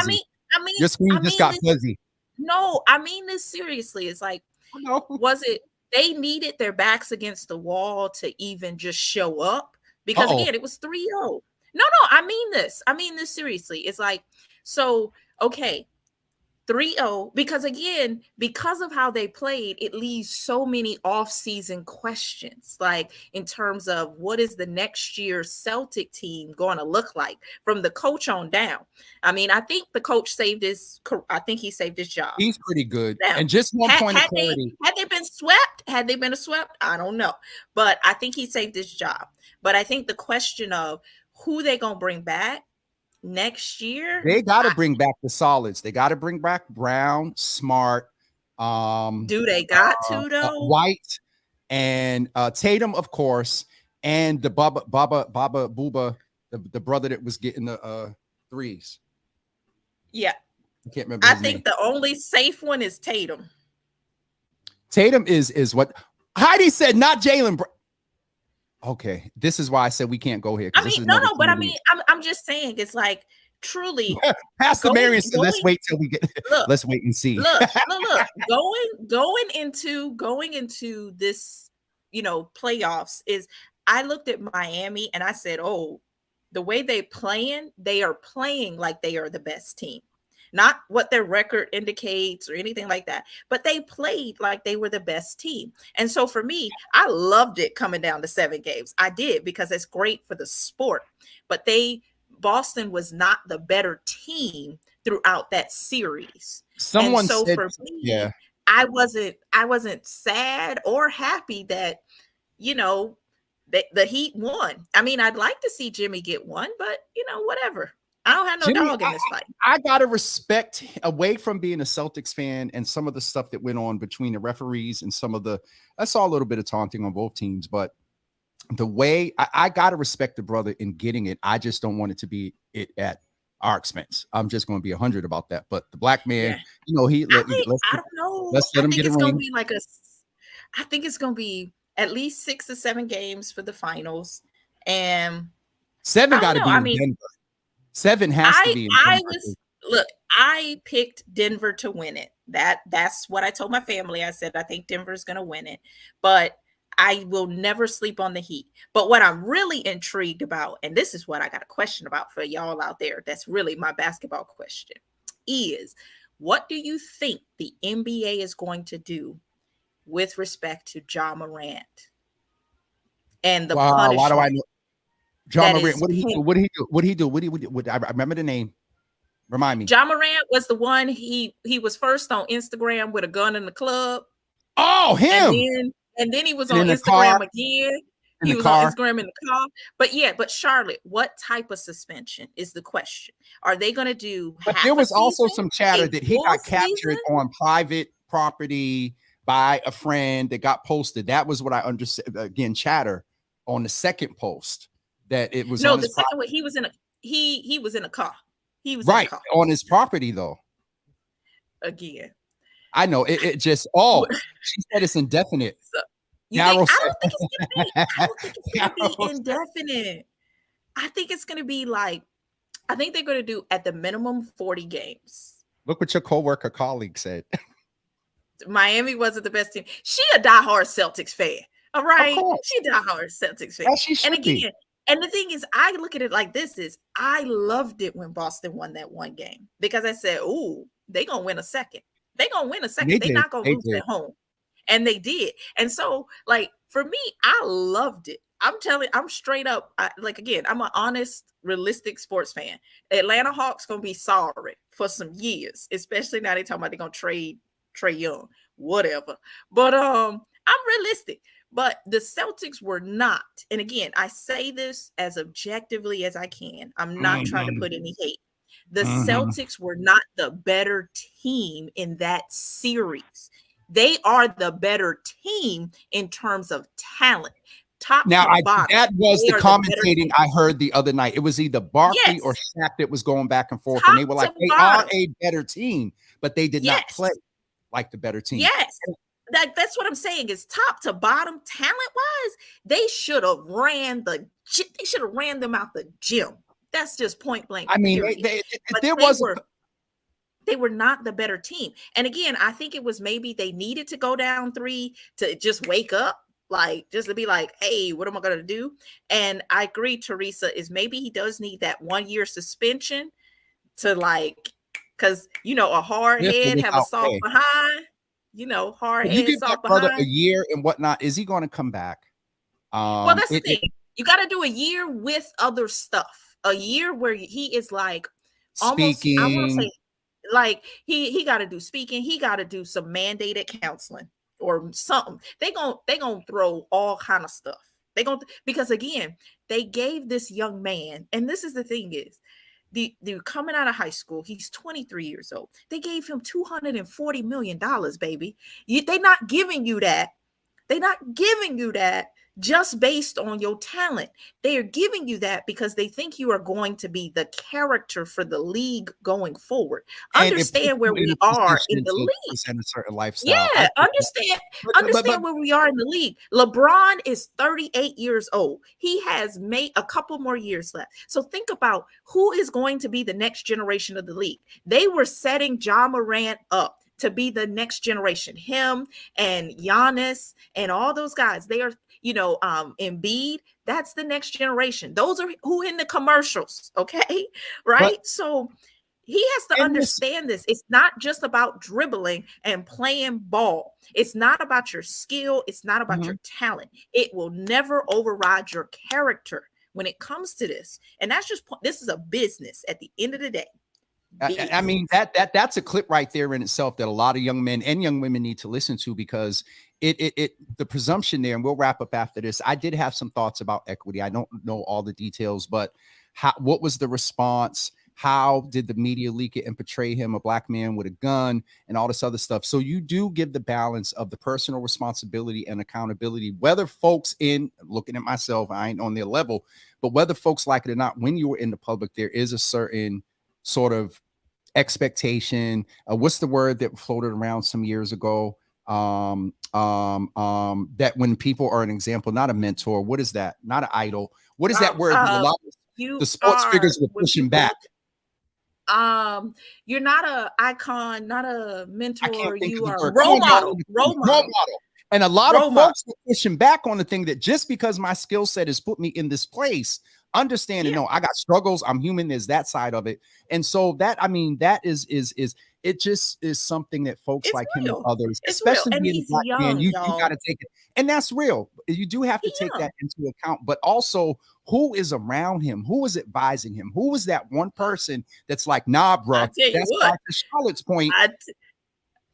I mean, your screen just got fuzzy. No, I mean this seriously. It's like, was it they needed their backs against the wall to even just show up? Because again, it was 3-0. No, I mean this. I mean this seriously. It's like, so okay. 3-0, because again, because of how they played, it leaves so many off-season questions, like in terms of what is the next year's Celtic team going to look like from the coach on down. I mean, I think the coach saved his job. He's pretty good. Now, and just one point of clarity. Had they been swept? I don't know. But I think he saved his job. But I think the question of who they going to bring back next year, they got to bring back the solids. They got to bring back Brown, Smart. Do they got to though? White and Tatum, of course, and the Baba Booba, the brother that was getting the threes. Yeah, I can't remember. I think the only safe one is Tatum. Tatum is what Heidi said, not Jalen. Okay, this is why I said we can't go here. I mean, but I mean, I'm just saying, it's like truly. Pastor Marion said, "Let's wait till we get. Let's wait and see." Look. Going into this, playoffs is. I looked at Miami and I said, "Oh, the way they are playing like they are the best team." Not what their record indicates or anything like that, but they played like they were the best team. And so for me, I loved it coming down to 7 games. I did, because it's great for the sport. But Boston was not the better team throughout that series. Someone said, for me, yeah. I wasn't sad or happy that, the Heat won. I mean, I'd like to see Jimmy get one, but whatever. I don't have no dog in this fight. I gotta respect, away from being a Celtics fan and some of the stuff that went on between the referees and I saw a little bit of taunting on both teams, but the way I gotta respect the brother in getting it. I just don't want it to be it at our expense. I'm just going to be 100 about that. But the black man, I don't know. Let's let him get a ring. I think it's going to be at least 6 or 7 games for the finals, and 7 got to be in Denver. 7 has to be in Denver. I picked Denver to win it. That's what I told my family. I said, I think Denver's going to win it, but I will never sleep on the Heat. But what I'm really intrigued about, and this is what I got a question about for y'all out there, that's really my basketball question, is what do you think the NBA is going to do with respect to Ja Morant and the punishment? Why do I know? Ja Morant, what did he do? I remember the name. Remind me. Ja Morant was the one, he was first on Instagram with a gun in the club. Oh, him. And then he was on Instagram again. He was on Instagram in the car. But Charlotte, what type of suspension is the question? Are they going to do? But there was also some chatter that he got captured on private property by a friend that got posted. That was what I understood. Again, chatter on the second post that it was No, on the his second one, he was in a car. He was in a right car on his property though. again. I know it just she said it's indefinite. So, you think Daryl I said don't think it's gonna be I don't think it's gonna be Daryl said- indefinite. I think it's gonna be like I think they're gonna do at the minimum 40 games. Look what your coworker colleague said. Miami wasn't the best team. She a diehard Celtics fan. All right. She a diehard Celtics fan. As she should And again, be. and the thing is, I look at it like this is I loved it when Boston won that one game because I said, ooh, they gonna win a second. They gonna win a second. They not gonna lose at home. And they did. And so, like, for me, I loved it. I'm straight up. Again, I'm an honest, realistic sports fan. Atlanta Hawks gonna be sorry for some years, especially now they talking about they're gonna trade Trae Young, whatever. But I'm realistic. But the Celtics were not. And again, I say this as objectively as I can. I'm not trying to put any hate. The Celtics were not the better team in that series. They are the better team in terms of talent. Top now, to bottom. That was the commentating I heard the other night. It was either Barkley or Shaq that was going back and forth, and they were like, they are a better team, but they did not play like the better team. Yes. That's what I'm saying is top to bottom talent wise, they should have ran them out the gym. That's just point blank. I mean, they were not the better team. And again, I think it was maybe they needed to go down 3 to just wake up, like just to be like, hey, what am I going to do? And I agree, Teresa, is maybe he does need that 1 year suspension to because a hard head have a soft behind. Hard head, soft behind. A year and whatnot. Is he going to come back? Well, that's the thing. You got to do a year with other stuff. A year where he is like speaking. Almost, I want to say, like he got to do speaking. He got to do some mandated counseling or something. They gonna throw all kind of stuff. Because again, they gave this young man, and this is the thing is. They're coming out of high school. He's 23 years old. They gave him $240 million, baby. They're not giving you that. They're not giving you that just based on your talent. They are giving you that because they think you are going to be the character for the league going forward. Understand where we are in the league. A certain lifestyle. Yeah, understand where we are in the league. LeBron is 38 years old. He has made a couple more years left. So think about who is going to be the next generation of the league. They were setting Ja Morant up to be the next generation. Him and Giannis and all those guys, they are, Embiid, that's the next generation. Those are who in the commercials, okay? Right? So he has to understand this. It's not just about dribbling and playing ball. It's not about your skill. It's not about your talent. It will never override your character when it comes to this. And this is a business at the end of the day. I mean, that's a clip right there in itself that a lot of young men and young women need to listen to, because the presumption there, and we'll wrap up after this. I did have some thoughts about equity. I don't know all the details, but what was the response? How did the media leak it and portray him, a black man with a gun, and all this other stuff? So you do give the balance of the personal responsibility and accountability, whether folks looking at myself, I ain't on their level, but whether folks like it or not, when you were in the public, there is a certain sort of expectation. What's the word that floated around some years ago? That when people are an example, not a mentor, what is that? Not an idol. What is that word? A lot of the sports figures were pushing back. You're not an icon, not a mentor. You are a role model. And a lot of folks are pushing back on the thing that just because my skill set has put me in this place, understand and know I got struggles. I'm human. There's that side of it. And so that is it just is something that folks like him and others, especially being a black man, you got to take it. And that's real. You do have to take that into account, but also who is around him? Who is advising him? Who is that one person that's like, nah, bro, that's like the Charlotte's point.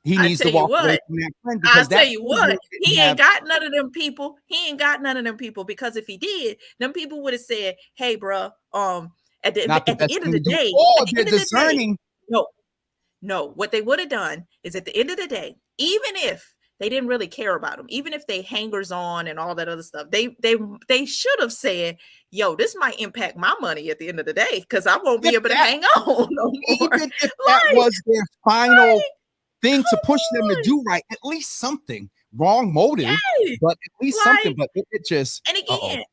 He needs to walk away from that friend. I'll tell you what, he ain't got none of them people. He ain't got none of them people, because if he did, them people would have said, hey, bro, at the end of the day, no, what they would have done is at the end of the day, even if they didn't really care about them. Even if they hangers on and all that other stuff, they should have said, yo, this might impact my money at the end of the day, because I won't be If able to that, hang on no more. even if that was their final like, thing to push them to on. do right, at least something. Wrong motive, Yes. but at least something. But it just, And again,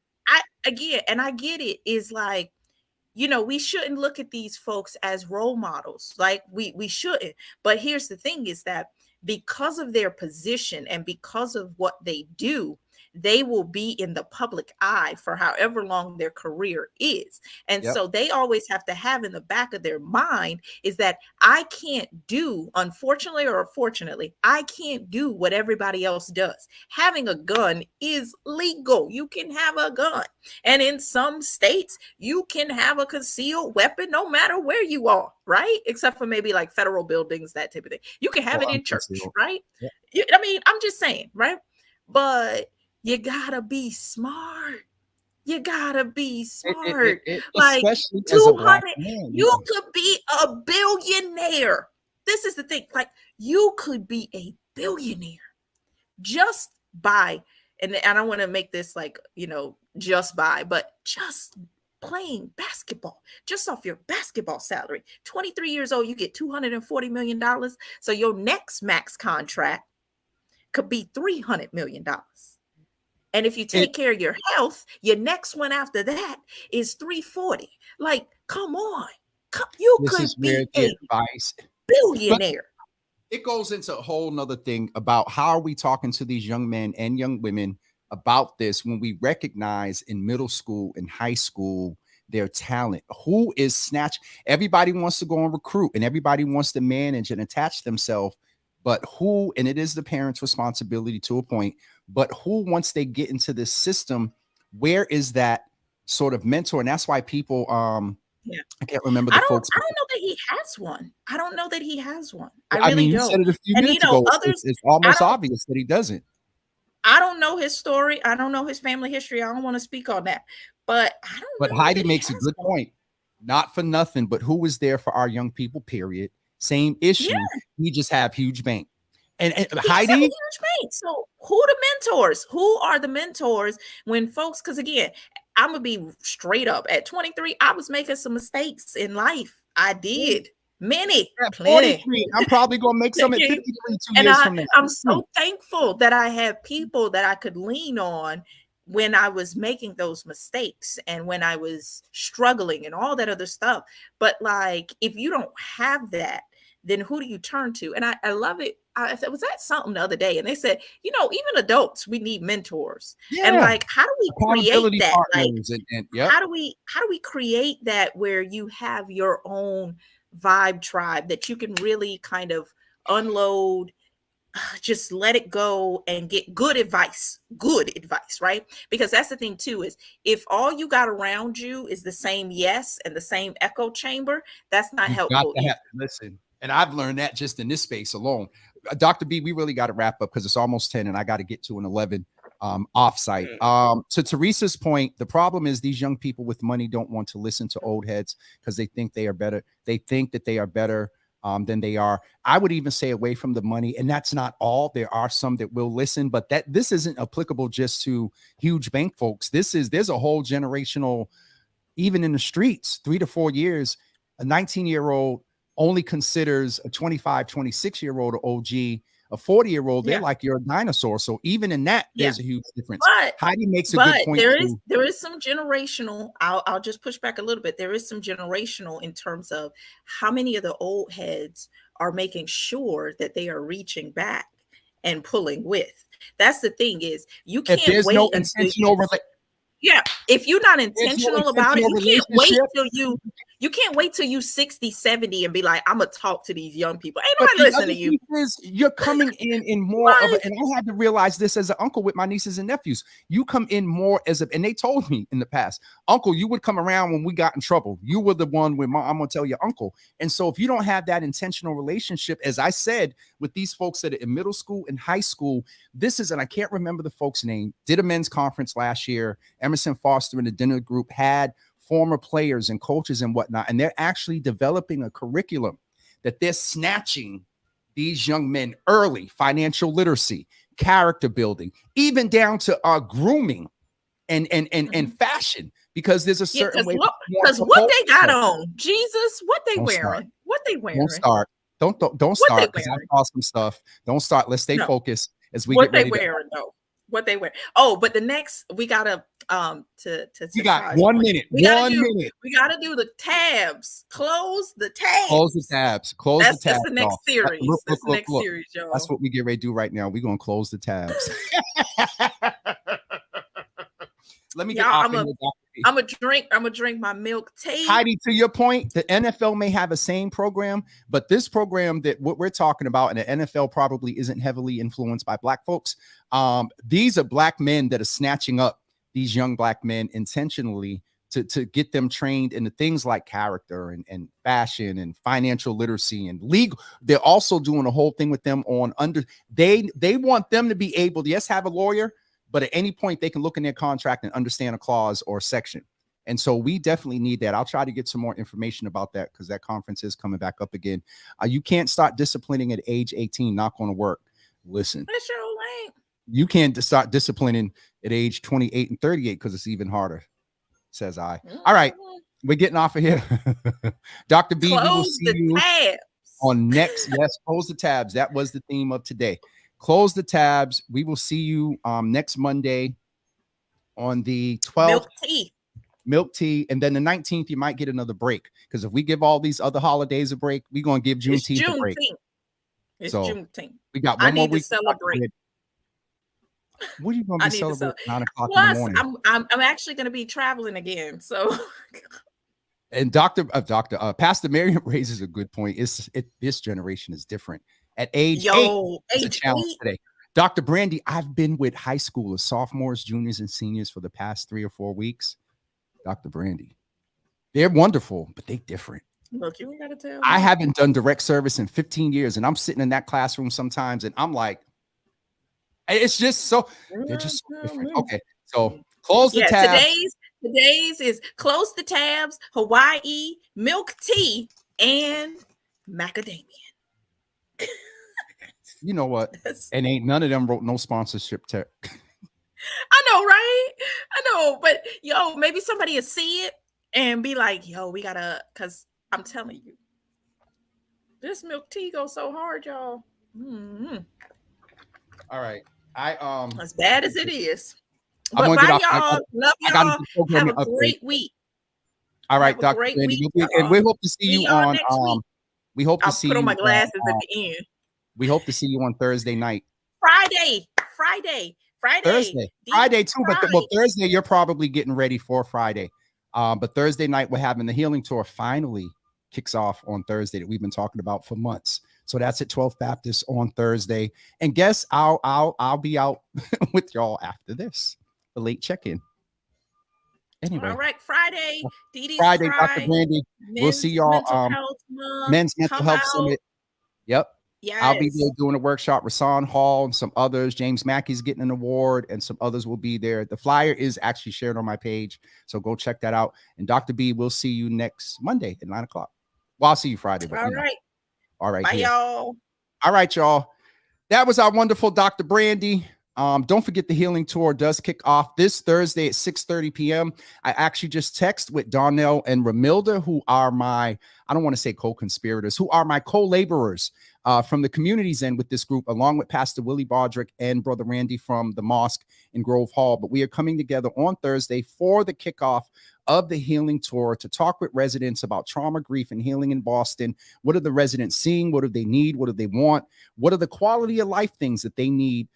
I get it, is like, we shouldn't look at these folks as role models. Like we shouldn't. But here's the thing, is that because of their position and because of what they do, they will be in the public eye for however long their career is. And yep. so they always have to have in the back of their mind is that I can't do, unfortunately or fortunately, I can't do what everybody else does. Having a gun is legal. You can have a gun. And in some states, you can have a concealed weapon no matter where you are, right? Except for maybe like federal buildings, that type of thing. You can have it in church, right? Yep. I mean, I'm just saying, right? But you gotta be smart. You gotta be smart. Like especially as a black 200, man, you could be a billionaire. This is the thing. Like you could be a billionaire just by, and I don't want to make this like, just by, but just playing basketball, just off your basketball salary. 23 years old, you get $240 million. So your next max contract could be $300 million. And if you take care of your health, your next one after that is 340. Like, come on. You could be a billionaire. But it goes into a whole nother thing about how are we talking to these young men and young women about this when we recognize in middle school and high school their talent. Who is snatch? Everybody wants to go and recruit and everybody wants to manage and attach themselves. But who, and it is the parents' responsibility to a point, but who, once they get into this system, where is that sort of mentor? And that's why people, I can't remember the folks. I don't know that he has one. I don't know that he has one. I mean, really you don't. said it a few minutes ago. Others, it's almost obvious that he doesn't. I don't know his story. I don't know his family history. I don't want to speak on that. But I don't know. But Heidi makes a good point. Not for nothing, but who was there for our young people, period. Same issue. Yeah. We just have huge bank. And Heidi, huge bank. So who the mentors? Who are the mentors when folks? Because again, I'm gonna be straight up. At 23, I was making some mistakes in life. I did many, plenty. I'm probably gonna make some at 53 2 years from now. I'm so thankful that I had people that I could lean on when I was making those mistakes and when I was struggling and all that other stuff. But like, if you don't have that, then who do you turn to? And I love it. I was at something the other day and they said, even adults, we need mentors. Yeah. And like, how do we create that? Like, how do we create that where you have your own vibe tribe that you can really kind of unload, just let it go and get good advice, right? Because that's the thing too, is if all you got around you is the same yes and the same echo chamber, that's not helpful. Listen. And I've learned that just in this space alone. Dr. B, we really got to wrap up because it's almost 10 and I got to get to an 11 offsite. To Teresa's point, the problem is these young people with money don't want to listen to old heads because they think they are better. They think that they are better than they are. I would even say away from the money. And that's not all. There are some that will listen, but this isn't applicable just to huge bank folks. There's a whole generational, even in the streets, 3 to 4 years, a 19-year-old only considers a 25, 26-year-old OG, a 40-year-old, they're like you're a dinosaur. So even in that, there's a huge difference. But Heidi makes a good point. There is some generational, I'll just push back a little bit. There is some generational in terms of how many of the old heads are making sure that they are reaching back and pulling with. That's the thing, is you can't wait no intentional if you're not intentional about it, you can't wait till you 60, 70 and be like, I'm gonna talk to these young people. Ain't nobody listening to you. You're coming in more of and I had to realize this as an uncle with my nieces and nephews. You come in more and they told me in the past, Uncle, you would come around when we got in trouble. You were the one with I'm gonna tell your uncle. And so if you don't have that intentional relationship, as I said, with these folks that are in middle school and high school, and I can't remember the folks' name, did a men's conference last year. Emerson Foster and the dinner group had former players and coaches and whatnot, and they're actually developing a curriculum that they're snatching these young men early: financial literacy, character building, even down to grooming and fashion, because there's a certain way. Because what they got on, Jesus, what they wearing? What they wearing? Don't start. Don't start, because I saw some stuff. Don't start. Let's stay focused as we get ready. What they wearing though? What they wear? Oh, but the next we gotta we got 1 minute. We gotta do the tabs. Close the tabs. Close the tabs. Close the tabs. That's the next series. That's the next series, y'all. That's what we get ready to do right now. We're gonna close the tabs. Let me get I'm gonna drink my milk tea. Heidi, to your point, the NFL may have the same program, but this program that what we're talking about, and the NFL probably isn't heavily influenced by Black folks. These are Black men that are snatching up these young Black men intentionally to get them trained in the things like character and fashion and financial literacy and legal. They're also doing a whole thing with them on they want them to be able to, yes, have a lawyer, but at any point they can look in their contract and understand a clause or a section. And so we definitely need that. I'll try to get some more information about that, because that conference is coming back up again. You can't start disciplining at age 18. Not going to work. Listen, you can't start disciplining at age 28 and 38, because it's even harder, says I. All right, we're getting off of here. Dr. B, we will see you on next. Yes, close the tabs. That was the theme of today. Close the tabs. We will see you next Monday on the 12th. Milk tea. And then the 19th, you might get another break, because if we give all these other holidays a break, we're going to give Juneteenth a break. It's Juneteenth. We got one more week to celebrate. What are you going to be celebrating at 9 o'clock Plus, in the morning? I'm actually going to be traveling again. So, and Pastor Miriam raises a good point. This generation is different. At age 8, it's a challenge today. Dr. Brandy, I've been with high schoolers, sophomores, juniors, and seniors for the past 3 or 4 weeks. Dr. Brandy, they're wonderful, but they're different. Look, you gotta tell me. I haven't done direct service in 15 years, and I'm sitting in that classroom sometimes, and I'm like, it's just so, they're just so different. Okay, so close the tabs. Today's is close the tabs, Hawaii, milk tea, and macadamia. You know what? And ain't none of them wrote no sponsorship tech. I know, right? I know, but maybe somebody will see it and be like, we gotta, because I'm telling you, this milk tea goes so hard, y'all. All right. As bad as it is. But bye, y'all. Love y'all. Have a great week. All right, Dr. Brandy. And we hope to see you on we hope to see you. I'll put on my glasses at the end. We hope to see you on Thursday night. Friday. Friday too, but Thursday you're probably getting ready for Friday. But Thursday night we're having the healing tour finally kicks off on Thursday that we've been talking about for months. So that's at 12th Baptist on Thursday. And guess I'll be out with y'all after this. The late check-in. Anyway. All right, Friday. Dr. Brandy. We'll see y'all. Men's Mental Health Summit. Yep. Yes. I'll be there doing a workshop. Rasan Hall and some others. James Mackey's getting an award, and some others will be there. The flyer is actually shared on my page, so go check that out. And Dr. B, we'll see you next Monday at 9 o'clock. Well, I'll see you Friday. But all right. Bye, y'all. All right, y'all. That was our wonderful Dr. Brandy. Don't forget the healing tour does kick off this Thursday at 6:30 p.m. I actually just texted with Donnell and Ramilda, who are I don't want to say co-conspirators, who are my co-laborers from the communities end with this group, along with Pastor Willie Bardrick and Brother Randy from the mosque in Grove Hall. But we are coming together on Thursday for the kickoff of the healing tour to talk with residents about trauma, grief, and healing in Boston. What are the residents seeing? What do they need? What do they want? What are the quality of life things that they need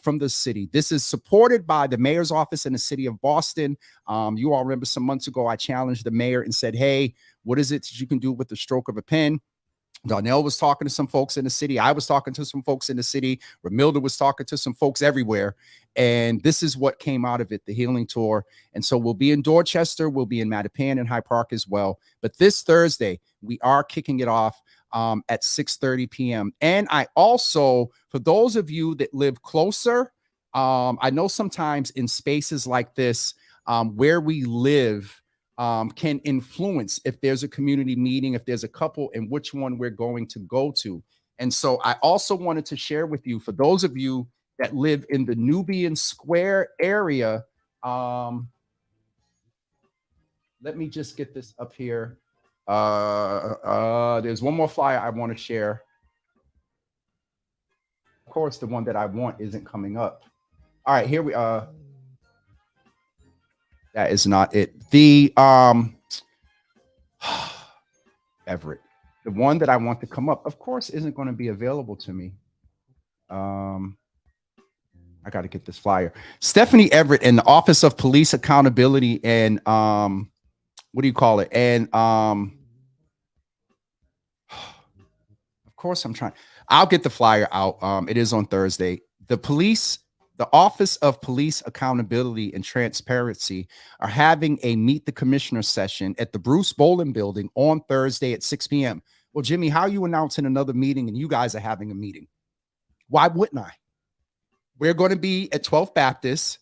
from the city? This is supported by the mayor's office in the city of Boston. You all remember some months ago, I challenged the mayor and said, hey, what is it that you can do with the stroke of a pen? Donnell was talking to some folks in the city. I was talking to some folks in the city. Ramilda was talking to some folks everywhere. And this is what came out of it, the healing tour. And so we'll be in Dorchester. We'll be in Mattapan and High Park as well. But this Thursday, we are kicking it off at 6:30 p.m. And I also, for those of you that live closer, I know sometimes in spaces like this, where we live, can influence if there's a community meeting, if there's a couple, and which one we're going to go to. And so I also wanted to share with you, for those of you that live in the Nubian Square area, let me just get this up here. There's one more flyer I want to share. Of course, the one that I want isn't coming up. All right, here we are. That is not it. The Everett, the one that I want to come up, of course, isn't going to be available to me. I got to get this flyer. Stephanie Everett in the Office of Police Accountability and what do you call it? And of course, I'll get the flyer out. It is on Thursday. The Office of Police Accountability and Transparency are having a Meet the Commissioner session at the Bruce Boland Building on Thursday at 6 p.m. Well, Jimmy, how are you announcing another meeting and you guys are having a meeting? Why wouldn't I? We're going to be at 12th Baptist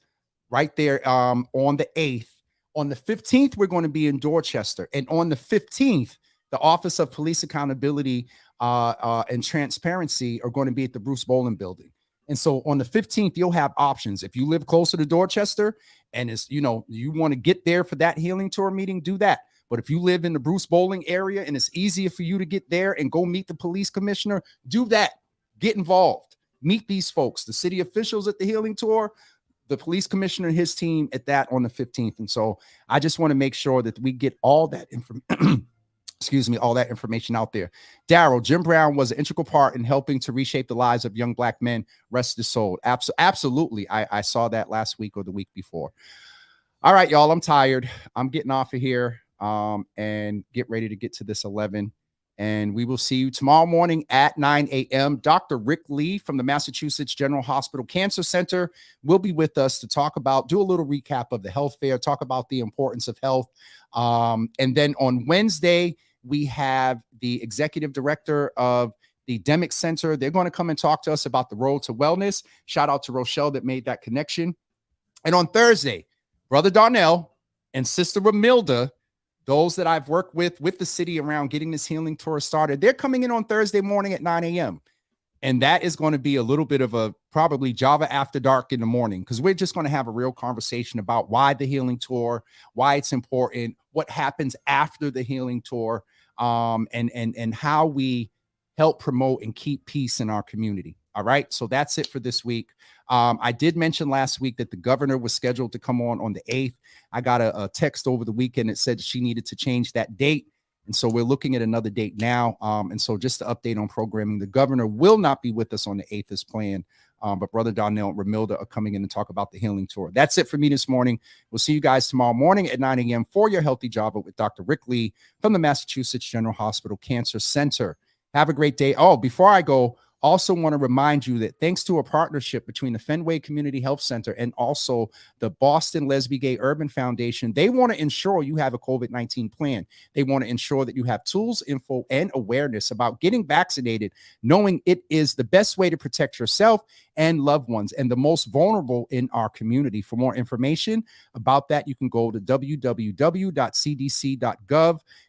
right there on the 8th. On the 15th, we're going to be in Dorchester. And on the 15th, the Office of Police Accountability and Transparency are going to be at the Bruce Boland Building. And so on the 15th, you'll have options. If you live closer to Dorchester and you want to get there for that healing tour meeting, do that. But if you live in the Bruce Boland area and it's easier for you to get there and go meet the police commissioner, do that. Get involved. Meet these folks, the city officials at the healing tour, the police commissioner and his team at that on the 15th. And so I just want to make sure that we get all that information. All that information out there. Daryl, Jim Brown was an integral part in helping to reshape the lives of young Black men. Rest his soul. Absolutely. I saw that last week or the week before. All right, y'all, I'm tired. I'm getting off of here and get ready to get to this 11. And we will see you tomorrow morning at 9 a.m. Dr. Rick Lee from the Massachusetts General Hospital Cancer Center will be with us to do a little recap of the health fair, talk about the importance of health. And then on Wednesday, we have the executive director of the Demick Center. They're going to come and talk to us about the road to wellness. Shout out to Rochelle that made that connection. And on Thursday, Brother Darnell and Sister Ramilda, those that I've worked with the city around getting this healing tour started, they're coming in on Thursday morning at 9 a.m. And that is going to be a little bit of a probably Java after dark in the morning, because we're just going to have a real conversation about why the healing tour, why it's important, what happens after the healing tour, and how we help promote and keep peace in our community. All right. So that's it for this week. I did mention last week that the governor was scheduled to come on the 8th. I got a text over the weekend that said she needed to change that date. And so we're looking at another date now. And so just to update on programming, the governor will not be with us on the 8th as planned. But Brother Donnell and Ramilda are coming in to talk about the healing tour. That's it for me this morning. We'll see you guys tomorrow morning at 9 a.m. for your Healthy Java with Dr. Rick Lee from the Massachusetts General Hospital Cancer Center. Have a great day. Oh, before I go, also want to remind you that thanks to a partnership between the Fenway Community Health Center and also the Boston Lesbian Gay Urban Foundation, they want to ensure you have a COVID-19 plan. They want to ensure that you have tools, info, and awareness about getting vaccinated, knowing it is the best way to protect yourself and loved ones and the most vulnerable in our community. For more information about that, you can go to www.cdc.gov.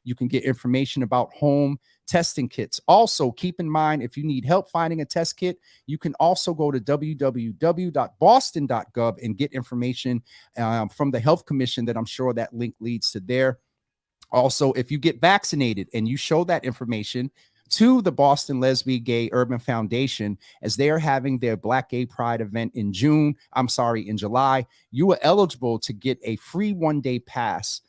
You can get information about home testing kits. Also, keep in mind, if you need help finding a test kit, you can also go to www.boston.gov and get information from the Health Commission that I'm sure that link leads to there. Also, if you get vaccinated and you show that information to the Boston Lesbian Gay Urban Foundation, as they are having their Black Gay Pride event in July, you are eligible to get a free one-day pass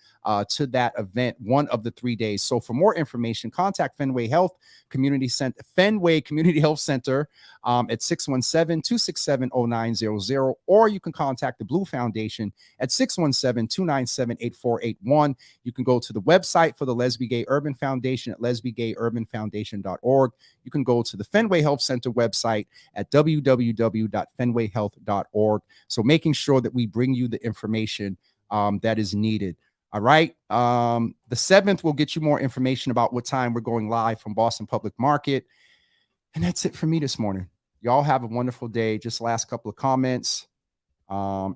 to that event, one of the 3 days. So for more information, contact Fenway Community Health Center at 617-267-0900, or you can contact the Blue Foundation at 617-297-8481. You can go to the website for the Lesbian Gay Urban Foundation at lesbiangayurbanfoundation.org. You can go to the Fenway Health Center website at www.fenwayhealth.org. So making sure that we bring you the information that is needed. All right. The 7th, we'll get you more information about what time we're going live from Boston Public Market. And that's it for me this morning. Y'all have a wonderful day. Just last couple of comments. So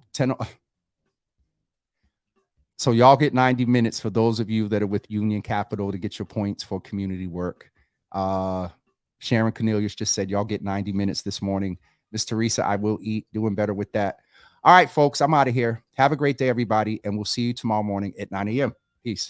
y'all get 90 minutes for those of you that are with Union Capital to get your points for community work. Sharon Cornelius just said, y'all get 90 minutes this morning. Miss Teresa, I will eat, doing better with that. All right, folks, I'm out of here. Have a great day, everybody, and we'll see you tomorrow morning at 9 a.m. Peace.